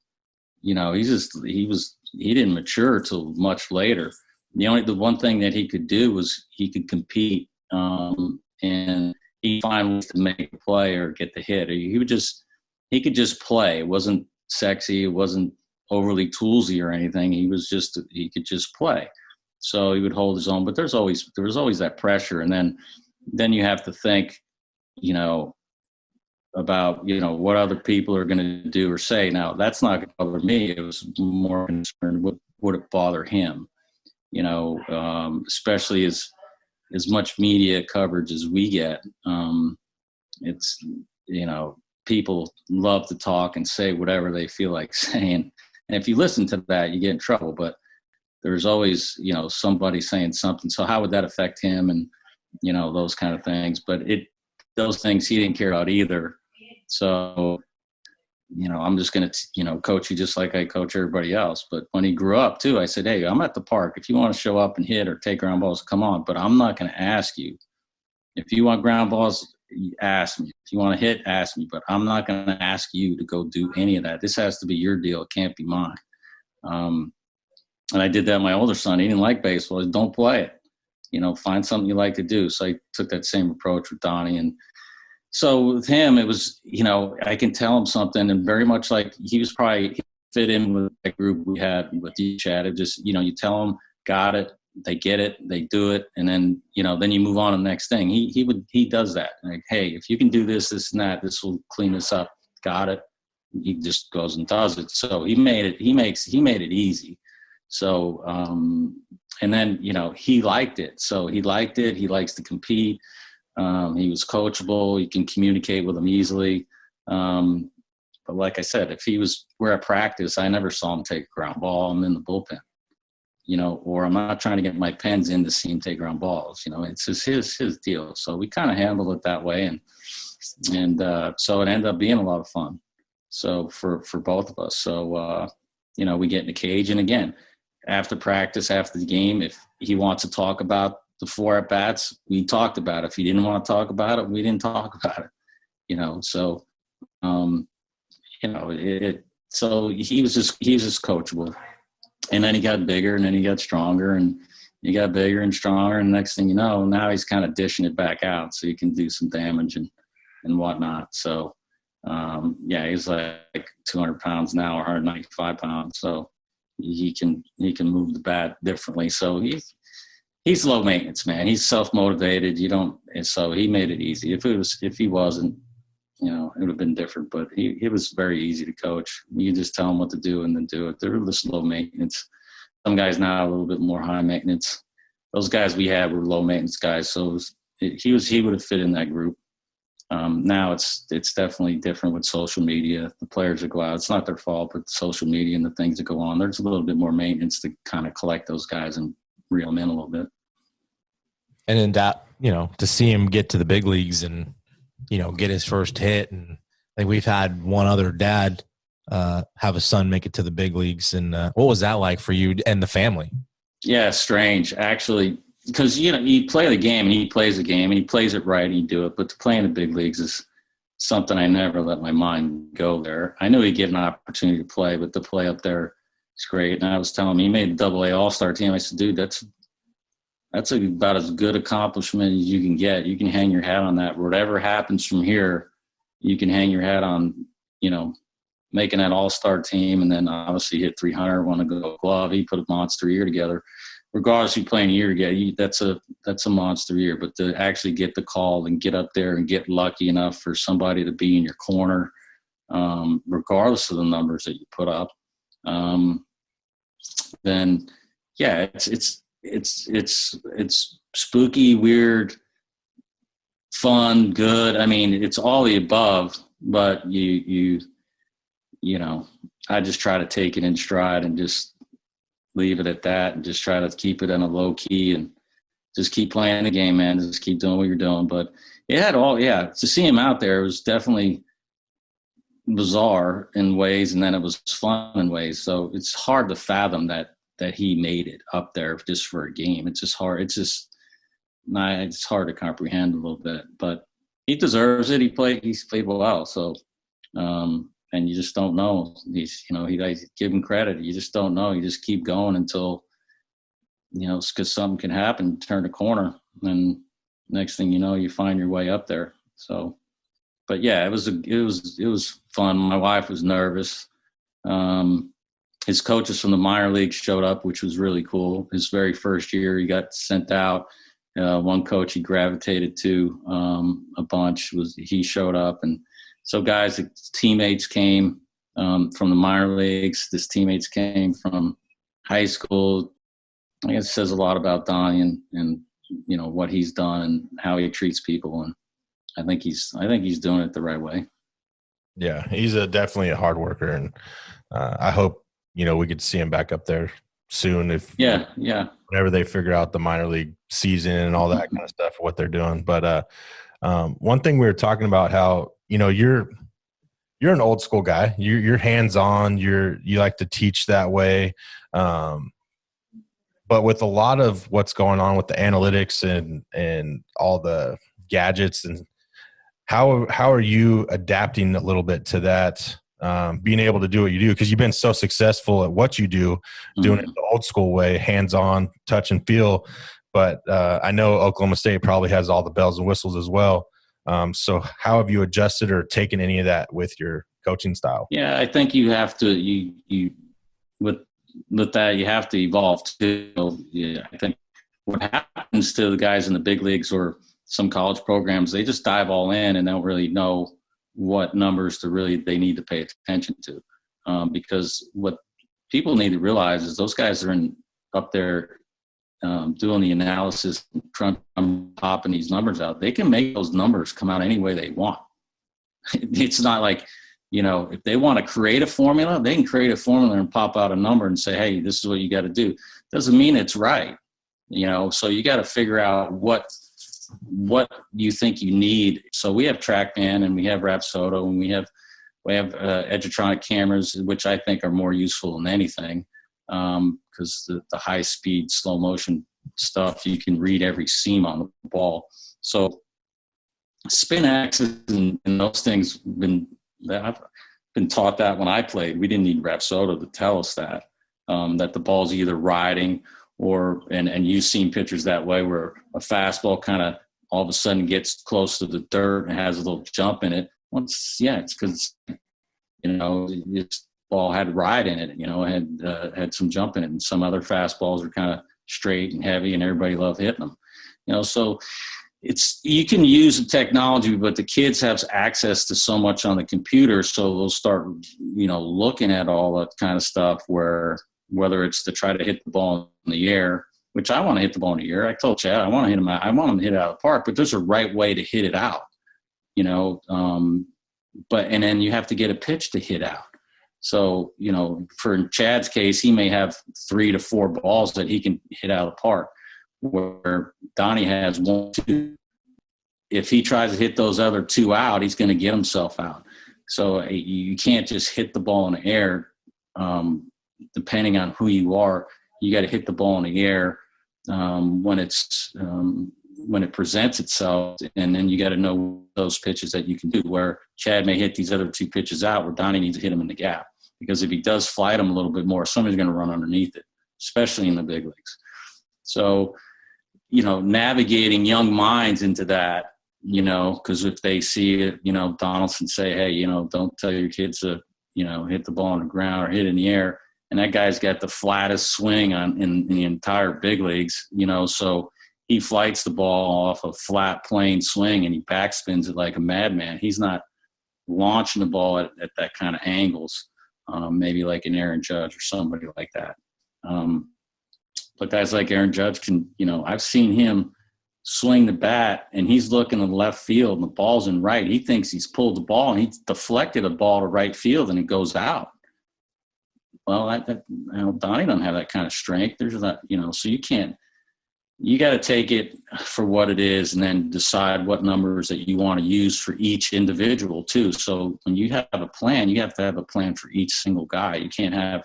He didn't mature till much later. The one thing that he could do was he could compete, and he find ways to make a play or get the hit. He could just play. It wasn't sexy. It wasn't overly toolsy or anything. He could just play. So he would hold his own, but there was always that pressure. And then you have to think, about, what other people are going to do or say. Now that's not going to bother me. It was more concerned, would it bother him? Especially as much media coverage as we get. It's, people love to talk and say whatever they feel like saying. And if you listen to that, you get in trouble. But there's always, somebody saying something. So how would that affect him? And, those kind of things. But those things he didn't care about either. So, I'm just going to, coach you just like I coach everybody else. But when he grew up too, I said, hey, I'm at the park. If you want to show up and hit or take ground balls, come on. But I'm not going to ask you. If you want ground balls, ask me. If you want to hit, ask me. But I'm not going to ask you to go do any of that. This has to be your deal. It can't be mine. And I did that with my older son. He didn't like baseball. I said, don't play it. Find something you like to do. So I took that same approach with Donnie. And so with him, it was, I can tell him something, and very much like he fit in with that group we had with you, Chad. It just, you tell them, got it, they get it, they do it, and then, then you move on to the next thing. He does that. Like, hey, if you can do this, this, and that, this will clean this up. Got it. He just goes and does it. So he made it easy. So, and then, he liked it. So he liked it. He likes to compete. He was coachable. You can communicate with him easily. But like I said, if we're at practice, I never saw him take a ground ball. I'm in the bullpen, or I'm not trying to get my pens in to see him take ground balls. It's just his deal. So we kind of handled it that way. And so it ended up being a lot of fun. So for both of us. So, we get in the cage, and again, after practice, after the game, if he wants to talk about the 4 at-bats, we talked about it. If he didn't want to talk about it, we didn't talk about it, so, so he was just coachable. And then he got bigger, and then he got stronger, and he got bigger and stronger. And next thing you know, now he's kind of dishing it back out so you can do some damage and whatnot. So, Yeah, he's like 200 pounds now, or 195 pounds. So he can move the bat differently. So he's low maintenance, man. He's self-motivated. So he made it easy. If he wasn't, it would have been different, but he was very easy to coach. You just tell him what to do and then do it. They're just low maintenance. Some guys now are a little bit more high maintenance. Those guys we had were low maintenance guys. So he would have fit in that group. Now it's definitely different with social media. The players that go out, it's not their fault, but social media and the things that go on, there's a little bit more maintenance to kind of collect those guys and reel them in a little bit. And then that, to see him get to the big leagues and, get his first hit. And I think we've had one other dad have a son make it to the big leagues. And what was that like for you and the family? Yeah, strange, actually, because, you play the game and he plays the game and he plays it right and you do it. But to play in the big leagues is something I never let my mind go there. I knew he'd get an opportunity to play, but to play up there is great. And I was telling him, he made the AA All-Star team. I said, dude, that's about as good accomplishment as you can get. You can hang your hat on that. Whatever happens from here, you can hang your hat on, making that all-star team, and then obviously hit 300, won a Gold Glove. He put a monster year together. Regardless if you play a year together, that's a monster year. But to actually get the call and get up there and get lucky enough for somebody to be in your corner, regardless of the numbers that you put up, then yeah, it's spooky, weird, fun, good. I mean, it's all the above, but I just try to take it in stride and just leave it at that and just try to keep it in a low key and just keep playing the game, man. Just keep doing what you're doing. But to see him out there, it was definitely bizarre in ways, and then it was fun in ways. So it's hard to fathom that he made it up there just for a game. It's just hard. It's hard to comprehend a little bit, but he deserves it. He's played well. So, and you just don't know. I give him credit. You just don't know. You just keep going until, because something can happen, turn the corner, and next thing you know, you find your way up there. So, but yeah, it was fun. My wife was nervous. His coaches from the minor leagues showed up, which was really cool. His very first year, he got sent out. One coach he gravitated to a bunch he showed up, and so guys, teammates came from the minor leagues. His teammates came from high school. I guess it says a lot about Donnie and what he's done and how he treats people, and I think he's doing it the right way. Yeah, he's definitely a hard worker, and I hope we get to see him back up there soon. Whenever they figure out the minor league season and all that kind of stuff, what they're doing. But one thing we were talking about, how you're an old school guy. You're hands on. You like to teach that way. But with a lot of what's going on with the analytics and all the gadgets, and how are you adapting a little bit to that? Being able to do what you do, because you've been so successful at what you do, doing it the old school way, hands on, touch and feel. But I know Oklahoma State probably has all the bells and whistles as well. So how have you adjusted or taken any of that with your coaching style? Yeah, I think you have to, you with that, you have to evolve too. Yeah, I think what happens to the guys in the big leagues or some college programs, they just dive all in and don't really know what numbers they need to pay attention to. Because what people need to realize is those guys are up there doing the analysis, popping these numbers out. They can make those numbers come out any way they want. It's not like, if they want to create a formula, they can create a formula and pop out a number and say, hey, this is what you got to do. Doesn't mean it's right. So you got to figure out what you think you need. So we have TrackMan and we have Rapsodo and we have Edgertronic cameras, which I think are more useful than anything. Because the high speed, slow motion stuff, you can read every seam on the ball. So spin axis and those things I've been taught that when I played. We didn't need Rapsodo to tell us that the ball's either riding and you've seen pitchers that way where a fastball kind of all of a sudden gets close to the dirt and has a little jump in it. It's because, this ball had ride in it, had some jump in it, and some other fastballs are kind of straight and heavy, and everybody loved hitting them. So you can use the technology, but the kids have access to so much on the computer, so they'll start, looking at all that kind of stuff, whether it's to try to hit the ball in the air, which I want to hit the ball in the air. I told Chad I want him to hit it out of the park, but there's a right way to hit it out, and then you have to get a pitch to hit out. So, for Chad's case, he may have 3 to 4 balls that he can hit out of the park, where Donnie has 1, 2. If he tries to hit those other 2 out, he's going to get himself out. So you can't just hit the ball in the air. Depending on who you are, you got to hit the ball in the air when it presents itself, and then you got to know those pitches that you can do. Where Chad may hit these other 2 pitches out, where Donnie needs to hit him in the gap, because if he does flight them a little bit more, somebody's going to run underneath it, especially in the big leagues. So, navigating young minds into that, because if they see it, Donaldson say, hey, don't tell your kids to, hit the ball on the ground or hit in the air. And that guy's got the flattest swing in the entire big leagues, so he flights the ball off a flat plane swing and he backspins it like a madman. He's not launching the ball at that kind of angles, maybe like an Aaron Judge or somebody like that. But guys like Aaron Judge can, I've seen him swing the bat and he's looking to the left field and the ball's in right. He thinks he's pulled the ball and he deflected a ball to right field and it goes out. Well, Donnie doesn't have that kind of strength. There's that, so you got to take it for what it is and then decide what numbers that you want to use for each individual too. So when you have a plan, you have to have a plan for each single guy. You can't have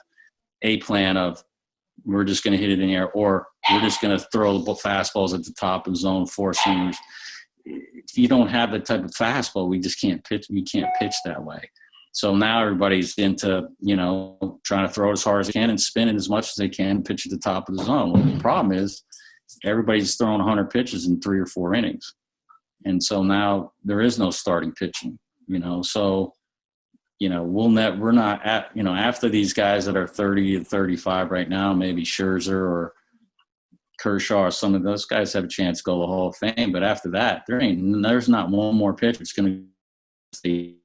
a plan of, we're just going to hit it in the air, or we're just going to throw the fastballs at the top of the zone, 4 seamers. If you don't have that type of fastball, we just can't pitch. We can't pitch that way. So now everybody's into, trying to throw it as hard as they can and spin it as much as they can and pitch at the top of the zone. Well, the problem is everybody's throwing 100 pitches in 3 or 4 innings. And so now there is no starting pitching, so, we're not at, after these guys that are 30 to 35 right now, maybe Scherzer or Kershaw or some of those guys have a chance to go to the Hall of Fame. But after that, there's not one more pitcher that's going to stay,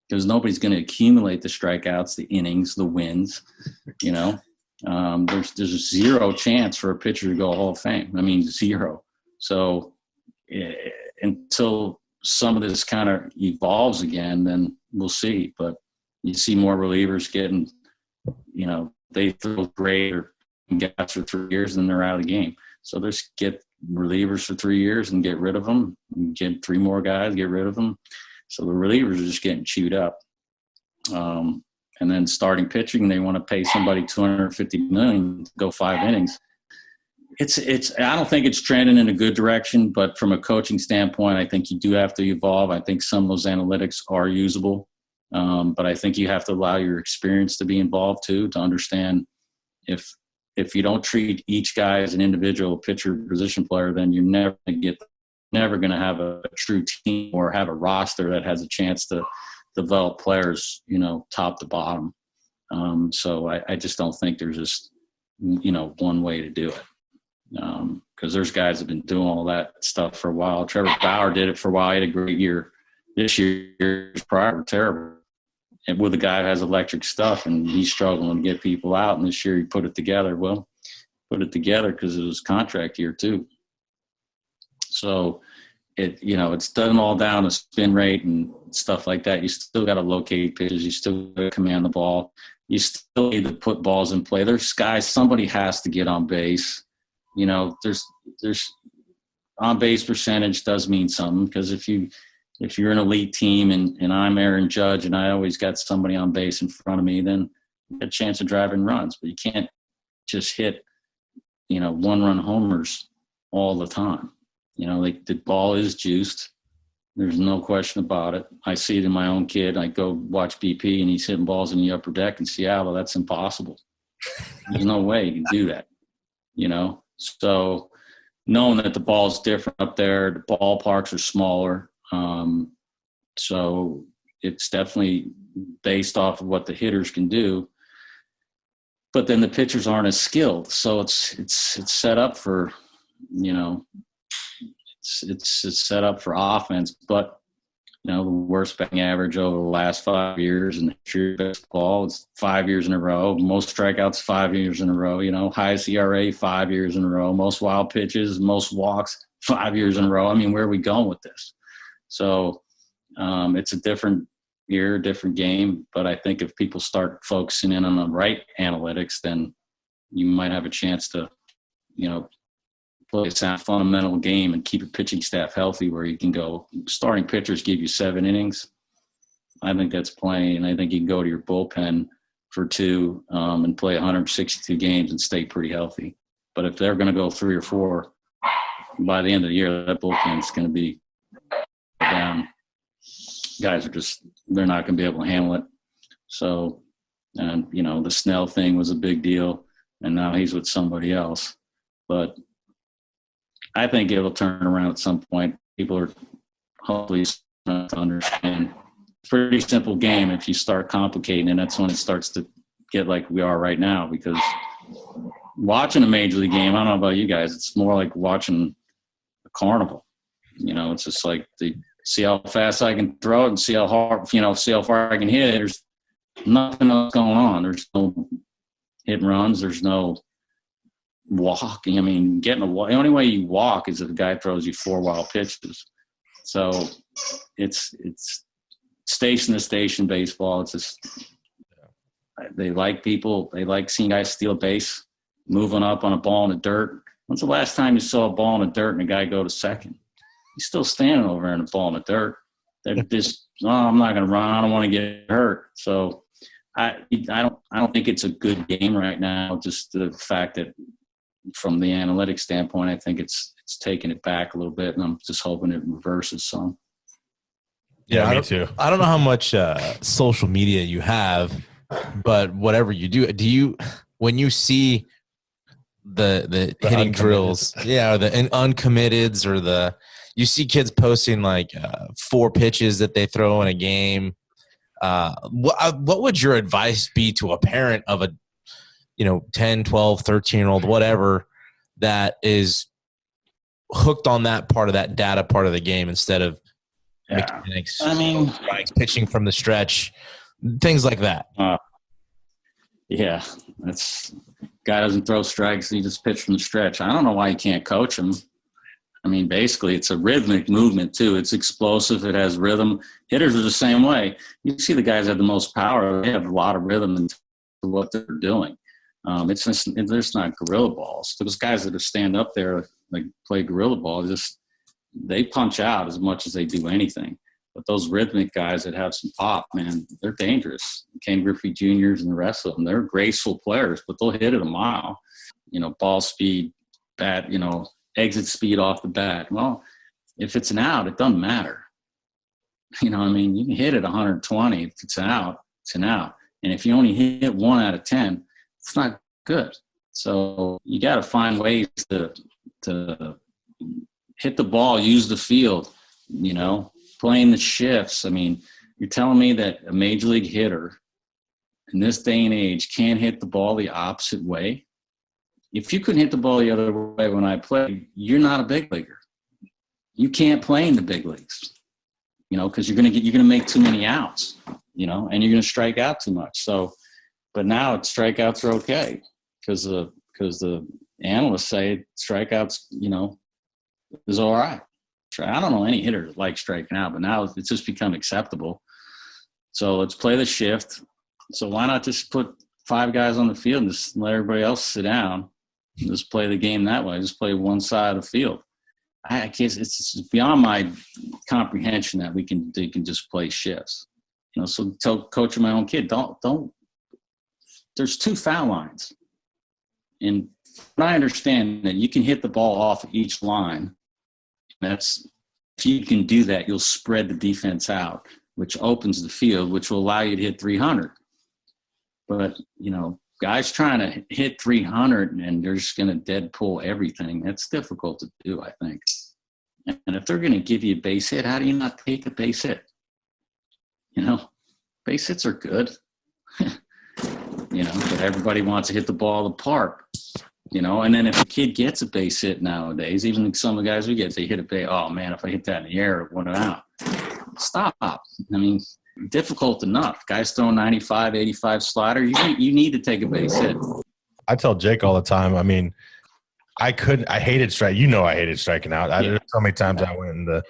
because nobody's going to accumulate the strikeouts, the innings, the wins. There's a 0 chance for a pitcher to go Hall of Fame. I mean, 0. So until some of this kind of evolves again, then we'll see. But you see more relievers getting, they throw great or gas for 3 years and then they're out of the game. So there's get relievers for 3 years and get rid of them, and get 3 more guys, get rid of them. So the relievers are just getting chewed up. And then starting pitching, they want to pay somebody $250 million to go 5 innings. I don't think it's trending in a good direction, but from a coaching standpoint, I think you do have to evolve. I think some of those analytics are usable, but I think you have to allow your experience to be involved too, to understand if you don't treat each guy as an individual pitcher, position player, then you're never going to have a true team or have a roster that has a chance to develop players, top to bottom. So I just don't think there's just, one way to do it. Because there's guys that have been doing all that stuff for a while. Trevor Bauer did it for a while. He had a great year. This year's prior were terrible. And with a guy who has electric stuff and he's struggling to get people out, and this year he put it together. Well, put it together because it was contract year too. So it's done all down to spin rate and stuff like that. You still got to locate pitches. You still got to command the ball. You still need to put balls in play. There's guys, somebody has to get on base. There's on base percentage does mean something, because if you're an elite team and I'm Aaron Judge and I always got somebody on base in front of me, then you get a chance of driving runs. But you can't just hit, 1-run homers all the time. The ball is juiced. There's no question about it. I see it in my own kid. I go watch BP and he's hitting balls in the upper deck in Seattle. That's impossible. There's no way you can do that, So knowing that the ball is different up there, the ballparks are smaller. So it's definitely based off of what the hitters can do. But then the pitchers aren't as skilled. So it's set up for, it's set up for offense. But, the worst batting average over the last 5 years in the history of baseball, it's 5 years in a row. Most strikeouts 5 years in a row. Highest ERA 5 years in a row. Most wild pitches, most walks 5 years in a row. I mean, where are we going with this? So it's a different year, different game. But I think if people start focusing in on the right analytics, then you might have a chance to, play a sound fundamental game and keep your pitching staff healthy, where you can go starting pitchers give you 7 innings. I think that's plenty. And I think you can go to your bullpen for 2 and play 162 games and stay pretty healthy. But if they're going to go 3 or 4 by the end of the year, that bullpen is going to be down. Guys they're not going to be able to handle it. So, and the Snell thing was a big deal, and now he's with somebody else. But I think it'll turn around at some point. People are hopefully starting to understand. It's a pretty simple game. If you start complicating it, that's when it starts to get like we are right now. Because watching a major league game, I don't know about you guys, it's more like watching a carnival. It's just like see how fast I can throw it and see how hard, see how far I can hit it. There's nothing else going on. There's no hit and runs. There's no walking. I mean, the only way you walk is if a guy throws you 4 wild pitches. So it's station to station baseball. It's just, they like seeing guys steal a base, moving up on a ball in the dirt. When's the last time you saw a ball in the dirt and a guy go to second? He's still standing over there in the ball in the dirt. They're just, I'm not going to run. I don't want to get hurt. So I don't think it's a good game right now. Just the fact that from the analytics standpoint, I think it's taking it back a little bit, and I'm just hoping it reverses some. Yeah, me too. I don't know how much social media you have, but whatever you do, when you see the hitting drills, or the uncommitteds, or you see kids posting like 4 pitches that they throw in a game. What would your advice be to a parent of a 10, 12, 13-year-old, whatever, that is hooked on that part of that data part of the game instead of mechanics, pitching from the stretch, things like that? That's guy doesn't throw strikes. He just pitch from the stretch. I don't know why you can't coach him. I mean, basically, it's a rhythmic movement, too. It's explosive. It has rhythm. Hitters are the same way. You see the guys that have the most power. They have a lot of rhythm into what they're doing. It's just not gorilla balls. Those guys that stand up there, like play gorilla ball, they punch out as much as they do anything. But those rhythmic guys that have some pop, man, they're dangerous. Ken Griffey Jr.'s and the rest of them, they're graceful players, but they'll hit it a mile. Ball speed, bat, exit speed off the bat. Well, if it's an out, it doesn't matter. You can hit it 120. If it's an out, it's an out. And if you only hit 1 out of 10, it's not good. So you got to find ways to hit the ball, use the field, playing the shifts. I mean, you're telling me that a major league hitter in this day and age can't hit the ball the opposite way? If you couldn't hit the ball the other way when I played, you're not a big leaguer. You can't play in the big leagues, because you're going to make too many outs, and you're going to strike out too much. So, but now strikeouts are okay because the analysts say strikeouts, is all right. I don't know any hitter that likes striking out, but now it's just become acceptable. So let's play the shift. So why not just put 5 guys on the field and just let everybody else sit down? Just play the game that way. Just play one side of the field. I guess it's beyond my comprehension that they can just play shifts. So tell coaching my own kid, don't. There's 2 foul lines, and I understand that you can hit the ball off each line. If you can do that, you'll spread the defense out, which opens the field, which will allow you to hit 300. But guys trying to hit 300 and they're just going to dead pull everything. That's difficult to do, I think. And if they're going to give you a base hit, how do you not take a base hit? Base hits are good, but everybody wants to hit the ball of the park, and then if a kid gets a base hit nowadays, even some of the guys we get, they hit a base. Oh man, if I hit that in the air, it went out. Stop. I mean, difficult enough. Guys throwing 95, 85 slider, you need to take a base hit. I tell Jake all the time, I mean, I hated strike. I hated striking out. There's so many times I went in the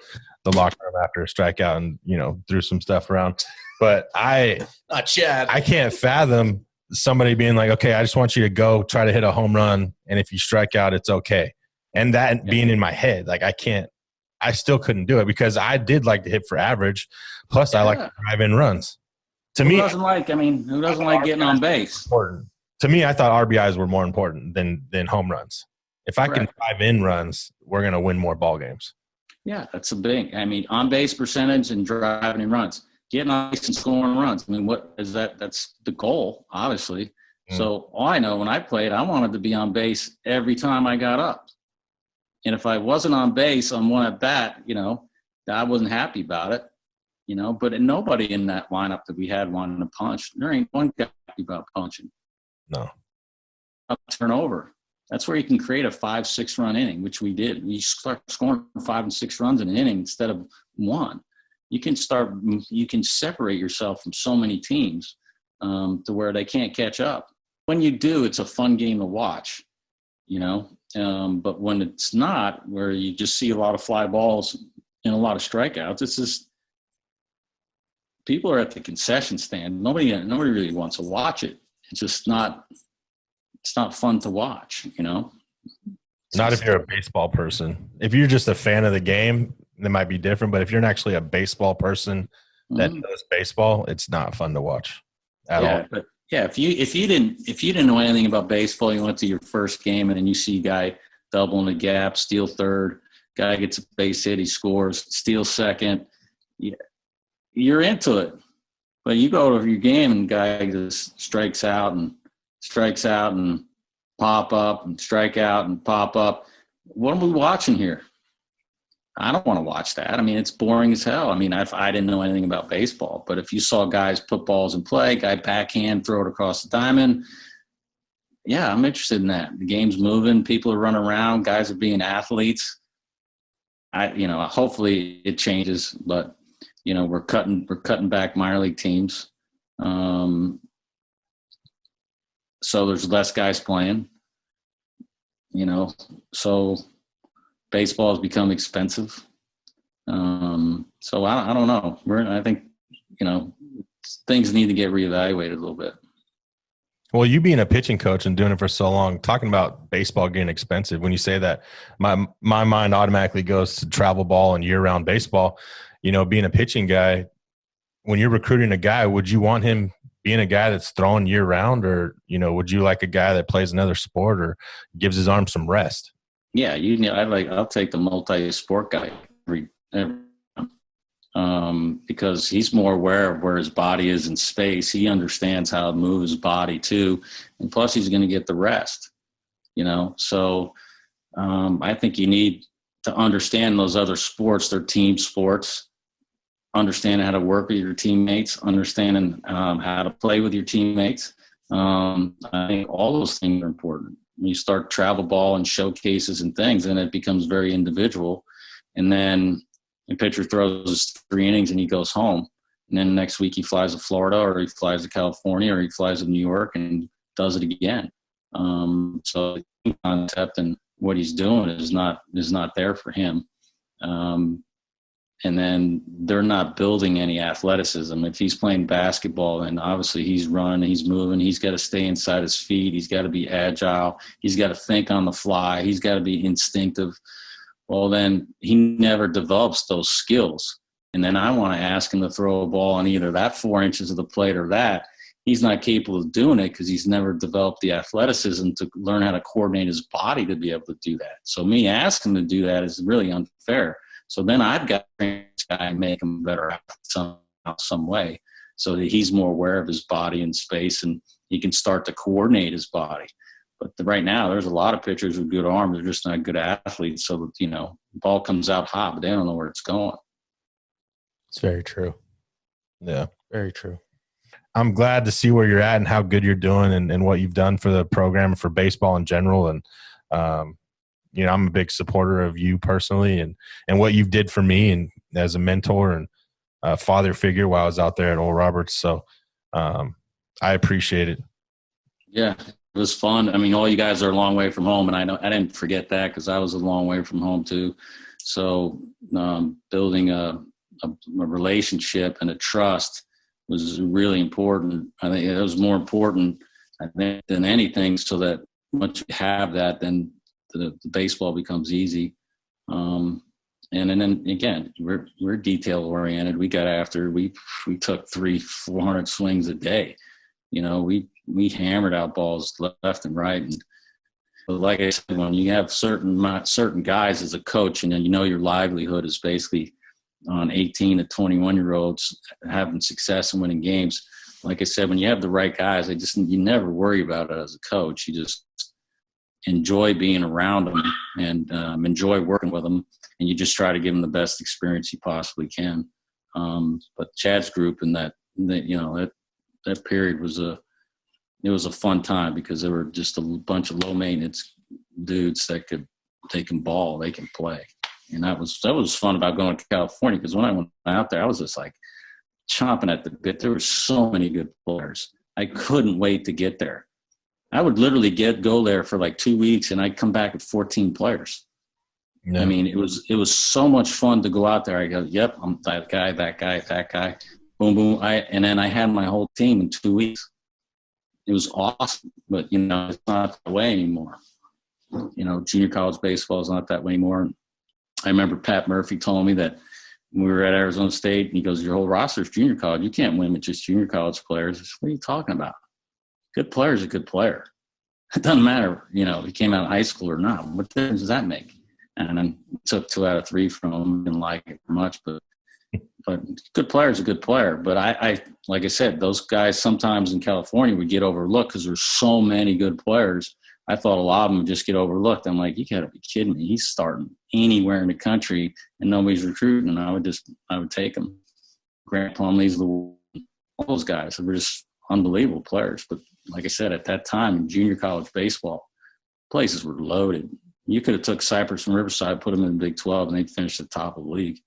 locker room after a strikeout and, threw some stuff around. But Not Chad. I can't fathom somebody being like, okay, I just want you to go try to hit a home run. And if you strike out, it's okay. And that being in my head, like I still couldn't do it because I did like to hit for average. Plus I like to drive in runs. Who doesn't like getting on base? Important. To me, I thought RBIs were more important than home runs. If I can drive in runs, we're going to win more ball games. Yeah, that's a big. I mean, on base percentage and driving in runs, getting on base and scoring runs. I mean, what is that? That's the goal, obviously. So all I know when I played, I wanted to be on base every time I got up. And if I wasn't on base on one at bat, I wasn't happy about it. But nobody in that lineup that we had wanted to punch. There ain't one guy happy about punching. No. Turnover. That's where you can create a 5-6 run inning, which we did. We start scoring 5 and 6 runs in an inning instead of one. You can separate yourself from so many teams to where they can't catch up. When you do, it's a fun game to watch, but when it's not, where you just see a lot of fly balls and a lot of strikeouts, it's just people are at the concession stand. Nobody really wants to watch it. It's just not. It's not fun to watch, Not if you're a baseball person. If you're just a fan of the game, it might be different. But if you're actually a baseball person that does baseball, it's not fun to watch at all. But if you didn't know anything about baseball, you went to your first game and then you see a guy doubling the gap, steal third, guy gets a base hit, he scores, steal second. You're into it. But you go to your game and guy just strikes out and pop up and strike out and pop up. What are we watching here? I don't want to watch that. I mean, it's boring as hell. I mean, I didn't know anything about baseball, but if you saw guys put balls in play, guy backhand, throw it across the diamond, yeah, I'm interested in that. The game's moving, people are running around, guys are being athletes. Hopefully it changes, but we're cutting back minor league teams. So there's less guys playing, so baseball has become expensive. So I don't know. I think, things need to get reevaluated a little bit. Well, you being a pitching coach and doing it for so long, talking about baseball getting expensive, when you say that, my mind automatically goes to travel ball and year-round baseball. Being a pitching guy, when you're recruiting a guy, would you want him being a guy that's throwing year round, or, would you like a guy that plays another sport or gives his arm some rest? Yeah. I'll take the multi-sport guy every because he's more aware of where his body is in space. He understands how to move his body too. And plus he's going to get the rest, So I think you need to understand those other sports, they're team sports. Understanding how to work with your teammates, understanding how to play with your teammates. I think all those things are important. When you start travel ball and showcases and things, and it becomes very individual. And then the pitcher throws his 3 innings and he goes home. And then next week he flies to Florida, or he flies to California, or he flies to New York and does it again. So the concept and what he's doing is not there for him. And then they're not building any athleticism. If he's playing basketball, and obviously he's running, he's moving, he's got to stay inside his feet. He's got to be agile. He's got to think on the fly. He's got to be instinctive. Well, then he never develops those skills. And then I want to ask him to throw a ball on either that 4 inches of the plate or that. He's not capable of doing it because he's never developed the athleticism to learn how to coordinate his body to be able to do that. So me asking him to do that is really unfair. So then I've got to train this guy and make him better some way so that he's more aware of his body and space, and he can start to coordinate his body. But right now, there's a lot of pitchers with good arms. They're just not good athletes. So, the ball comes out hot, but they don't know where it's going. It's very true. Yeah. Very true. I'm glad to see where you're at and how good you're doing and what you've done for the program and for baseball in general. And, I'm a big supporter of you personally and what you did for me and as a mentor and a father figure while I was out there at Oral Roberts. So I appreciate it. Yeah, it was fun. I mean, all you guys are a long way from home, and I didn't forget that because I was a long way from home too. So building a relationship and a trust was really important. I think it was more important, I think, than anything, so that once you have that, then the baseball becomes easy. And then again, we're detail oriented. We got after, we took 300-400 swings a day. We hammered out balls left and right. But like I said, when you have certain guys as a coach, and then your livelihood is basically on 18 to 21-year-olds having success and winning games. Like I said, when you have the right guys, you never worry about it as a coach. You just enjoy being around them and enjoy working with them, and you just try to give them the best experience you possibly can. But Chad's group and that period was a fun time because there were just a bunch of low maintenance dudes that they can ball, they can play. And that was fun about going to California, because when I went out there, I was just like chomping at the bit. There were so many good players. I couldn't wait to get there. I would literally go there for like 2 weeks, and I'd come back with 14 players. Yeah. I mean, it was so much fun to go out there. I go, yep, I'm that guy, boom, boom. And then I had my whole team in 2 weeks. It was awesome, but it's not that way anymore. Junior college baseball is not that way anymore. I remember Pat Murphy told me that when we were at Arizona State, and he goes, your whole roster is junior college. You can't win with just junior college players. I said, what are you talking about? Good player is a good player. It doesn't matter, he came out of high school or not. What difference does that make? And then took 2 out of 3 from him. Didn't like it much, but good player is a good player. But I like I said, those guys sometimes in California would get overlooked because there's so many good players. I thought a lot of them would just get overlooked. I'm like, you got to be kidding me. He's starting anywhere in the country and nobody's recruiting. And I would take him. Grant Plumlee's all those guys. They were just unbelievable players. But like I said, at that time in junior college baseball, places were loaded. You could have took Cypress from Riverside, put them in the Big 12, and they'd finish at the top of the league.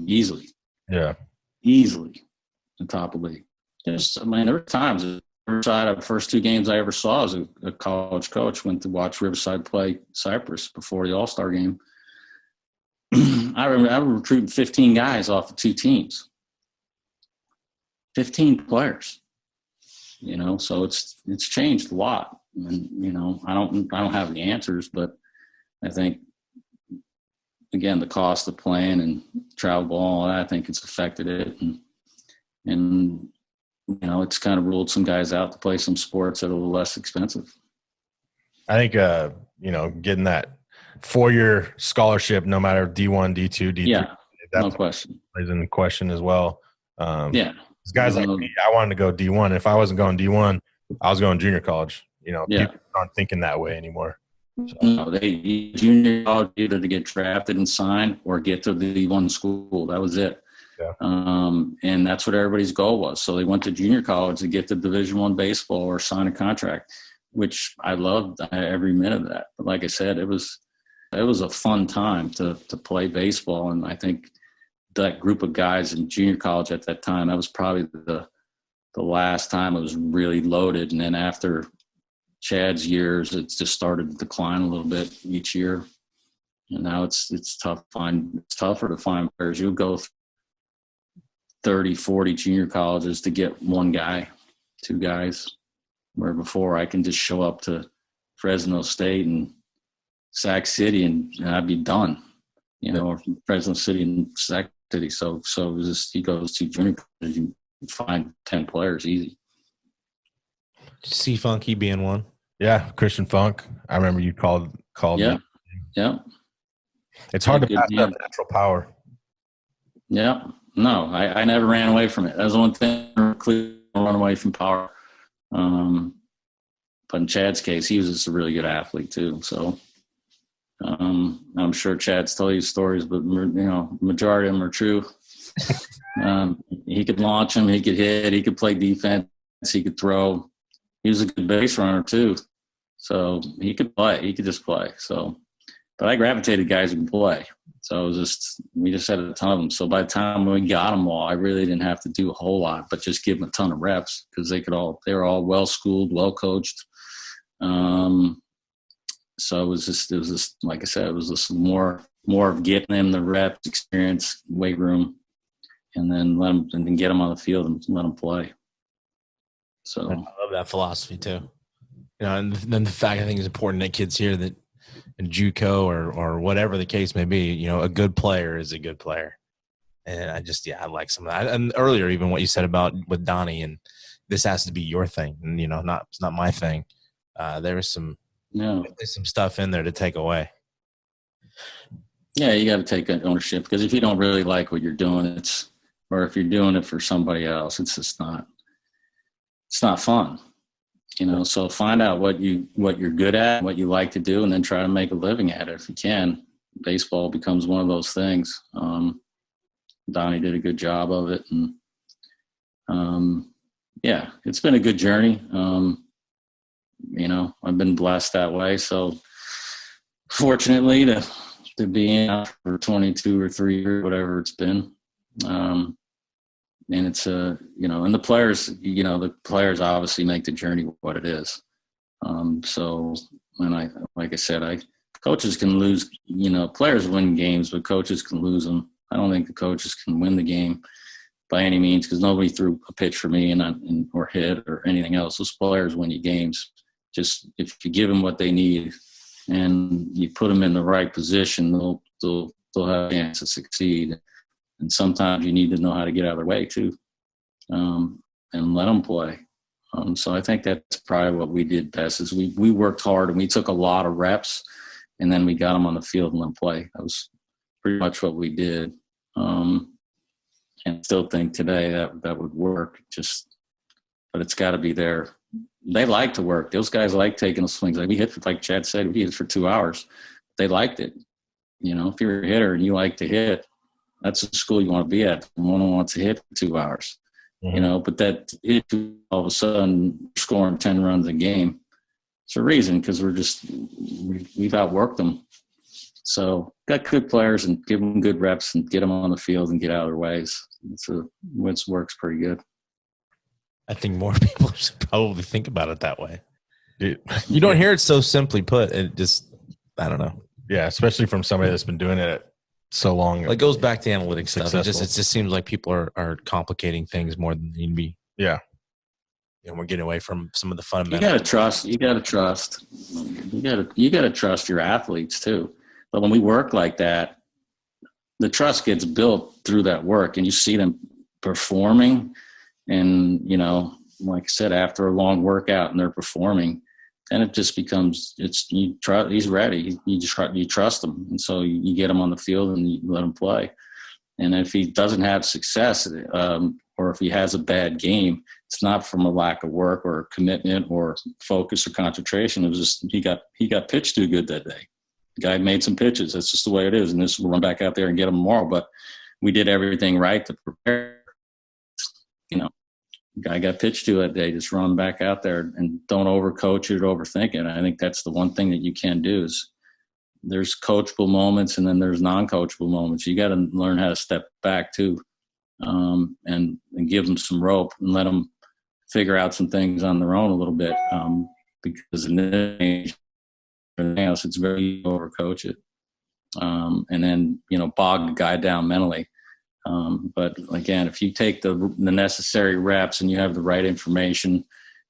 Easily. Yeah. Easily the top of the league. There were times Riverside, the first 2 games I ever saw as a college coach, went to watch Riverside play Cypress before the All-Star game. I remember I was recruiting 15 guys off of 2 teams. 15 players. So it's changed a lot. And, I don't have the answers, but I think, again, the cost of playing and travel ball, I think it's affected it. And it's kind of ruled some guys out to play some sports that are a little less expensive. I think, getting that 4-year scholarship, no matter D1, D2, D3, yeah, no question, plays in question as well. Yeah. Guys like me, I wanted to go D1. If I wasn't going D1, I was going junior college. People aren't thinking that way anymore. So. No, junior college either to get drafted and signed or get to the D1 school. That was it. Yeah. And that's what everybody's goal was. So they went to junior college to get to Division I baseball or sign a contract, which I loved every minute of that. But like I said, it was a fun time to play baseball. And I think that group of guys in junior college at that time, that was probably the last time it was really loaded. And then after Chad's years, it just started to decline a little bit each year. And now it's tougher to find players. You'll go 30, 40 junior colleges to get 1 guy, 2 guys, where before I can just show up to Fresno State and Sac City and I'd be done, or from Fresno City and Sac City. So it was just, he goes to junior college, you find 10 players easy. C Funky being one. Yeah, Christian Funk. I remember you called. Yeah, yeah. It's hard to pass up natural power. Yeah. No, I never ran away from it. That was the one thing I clearly run away from power. But in Chad's case, he was just a really good athlete too. So I'm sure Chad's told you stories, but majority of them are true. He could launch him. He could hit. He could play defense. He could throw. He was a good base runner too. So he could play. He could just play. So, but I gravitated guys who can play. So we just had a ton of them. So by the time we got them all, I really didn't have to do a whole lot, but just give them a ton of reps because they were all well schooled, well coached. So it was just like I said, it was just more of getting them the reps, experience, weight room, and then get them on the field and let them play. So I love that philosophy too. And then the fact I think is important that kids hear that in JUCO or whatever the case may be, a good player is a good player. And I like some of that. And earlier, even what you said about with Donnie, and this has to be your thing, and it's not my thing. There was some stuff in there to take away. Yeah, you got to take ownership, because if you don't really like what you're doing, or if you're doing it for somebody else, it's not fun. So find out what you're good at, what you like to do, and then try to make a living at it if you can. Baseball becomes one of those things. Donnie did a good job of it, and it's been a good journey. I've been blessed that way. So fortunately to be in for 22 or 3 years, whatever it's been. And it's and the players obviously make the journey what it is. So like I said, coaches can lose, players win games, but coaches can lose them. I don't think the coaches can win the game by any means, because nobody threw a pitch for me or hit or anything else. Those players win you games. Just if you give them what they need and you put them in the right position, they'll have a chance to succeed. And sometimes you need to know how to get out of their way too, and let them play. So I think that's probably what we did best, is we worked hard and we took a lot of reps, and then we got them on the field and let them play. That was pretty much what we did. And I still think today that would work, but it's got to be there. They like to work. Those guys like taking the swings. Like Chad said, we hit for 2 hours. They liked it. If you're a hitter and you like to hit, that's the school you want to be at. One wants to hit for 2 hours, but that all of a sudden scoring 10 runs a game, it's a reason, because we've outworked them. So got good players and give them good reps and get them on the field and get out of their ways. It works pretty good. I think more people should probably think about it that way. You don't hear it so simply put. It just, I don't know. Yeah, especially from somebody that's been doing it so long. It goes back to analytics stuff. It just seems like people are complicating things more than they need to be. Yeah. We're getting away from some of the fundamentals. You got to trust your athletes too. But when we work like that, the trust gets built through that work, and you see them performing. And, like I said, after a long workout and they're performing, then it just becomes, he's ready. You trust him. And so you get him on the field and you let him play. And if he doesn't have success, or if he has a bad game, it's not from a lack of work or commitment or focus or concentration. It was just, he got pitched too good that day. The guy made some pitches. That's just the way it is. And we'll run back out there and get him tomorrow. But we did everything right to prepare. Guy got pitched to that day, just run back out there and don't overcoach it or overthink it. I think that's the one thing that you can do, is there's coachable moments and then there's non-coachable moments. You got to learn how to step back too, and give them some rope and let them figure out some things on their own a little bit, because in this age, everything else, it's very easy to overcoach it, and then bog the guy down mentally. But again, if you take the necessary reps and you have the right information,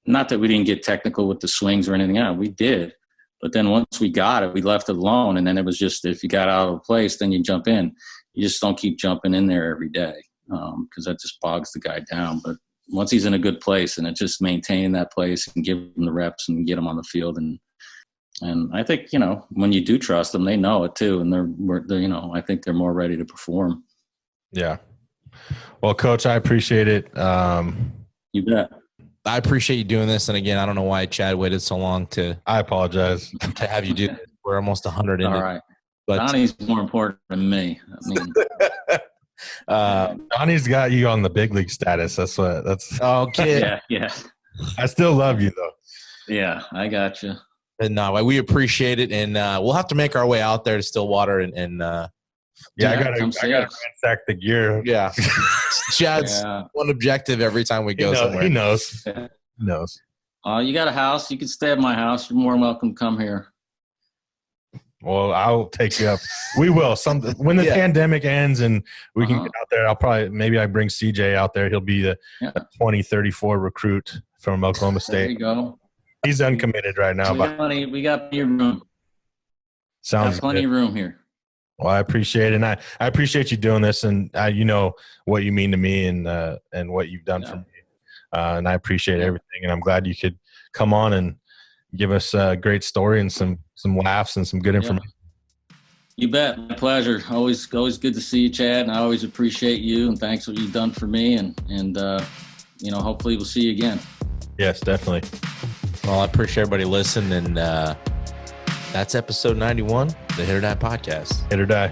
not that we didn't get technical with the swings or anything else, we did. But then once we got it, we left it alone. And then it was just, if you got out of place, then you jump in. You just don't keep jumping in there every day, because that just bogs the guy down. But once he's in a good place, and it's just maintaining that place and give him the reps and get him on the field. And I think, when you do trust them, they know it too. And they're I think they're more ready to perform. Yeah. Well, Coach, I appreciate it. You bet. I appreciate you doing this. And again, I don't know why Chad waited so long I apologize to have you do this. We're almost 100 in. All right. But Donnie's more important than me. I mean, Donnie's got you on the big league status. That's okay. Yeah. I still love you though. Yeah, I got you. And we appreciate it, and we'll have to make our way out there to Stillwater and I gotta ransack the gear. Yeah. Chad's one objective every time we go somewhere. He knows. He knows. You got a house. You can stay at my house. You're more than welcome to come here. Well, I'll take you up. We will. When the pandemic ends and we can get out there, maybe I bring CJ out there. He'll be the 2034 recruit from Oklahoma State. There you go. He's uncommitted right now. We got plenty of room. Sounds plenty of room here. Well, I appreciate it. And I appreciate you doing this, and you know what you mean to me and what you've done for me. And I appreciate everything. And I'm glad you could come on and give us a great story and some laughs and some good information. You bet. My pleasure. Always good to see you, Chad. And I always appreciate you, and thanks for what you've done for me. And hopefully we'll see you again. Yes, definitely. Well, I appreciate everybody listening, and that's episode 91, the Hit or Die podcast. Hit or Die.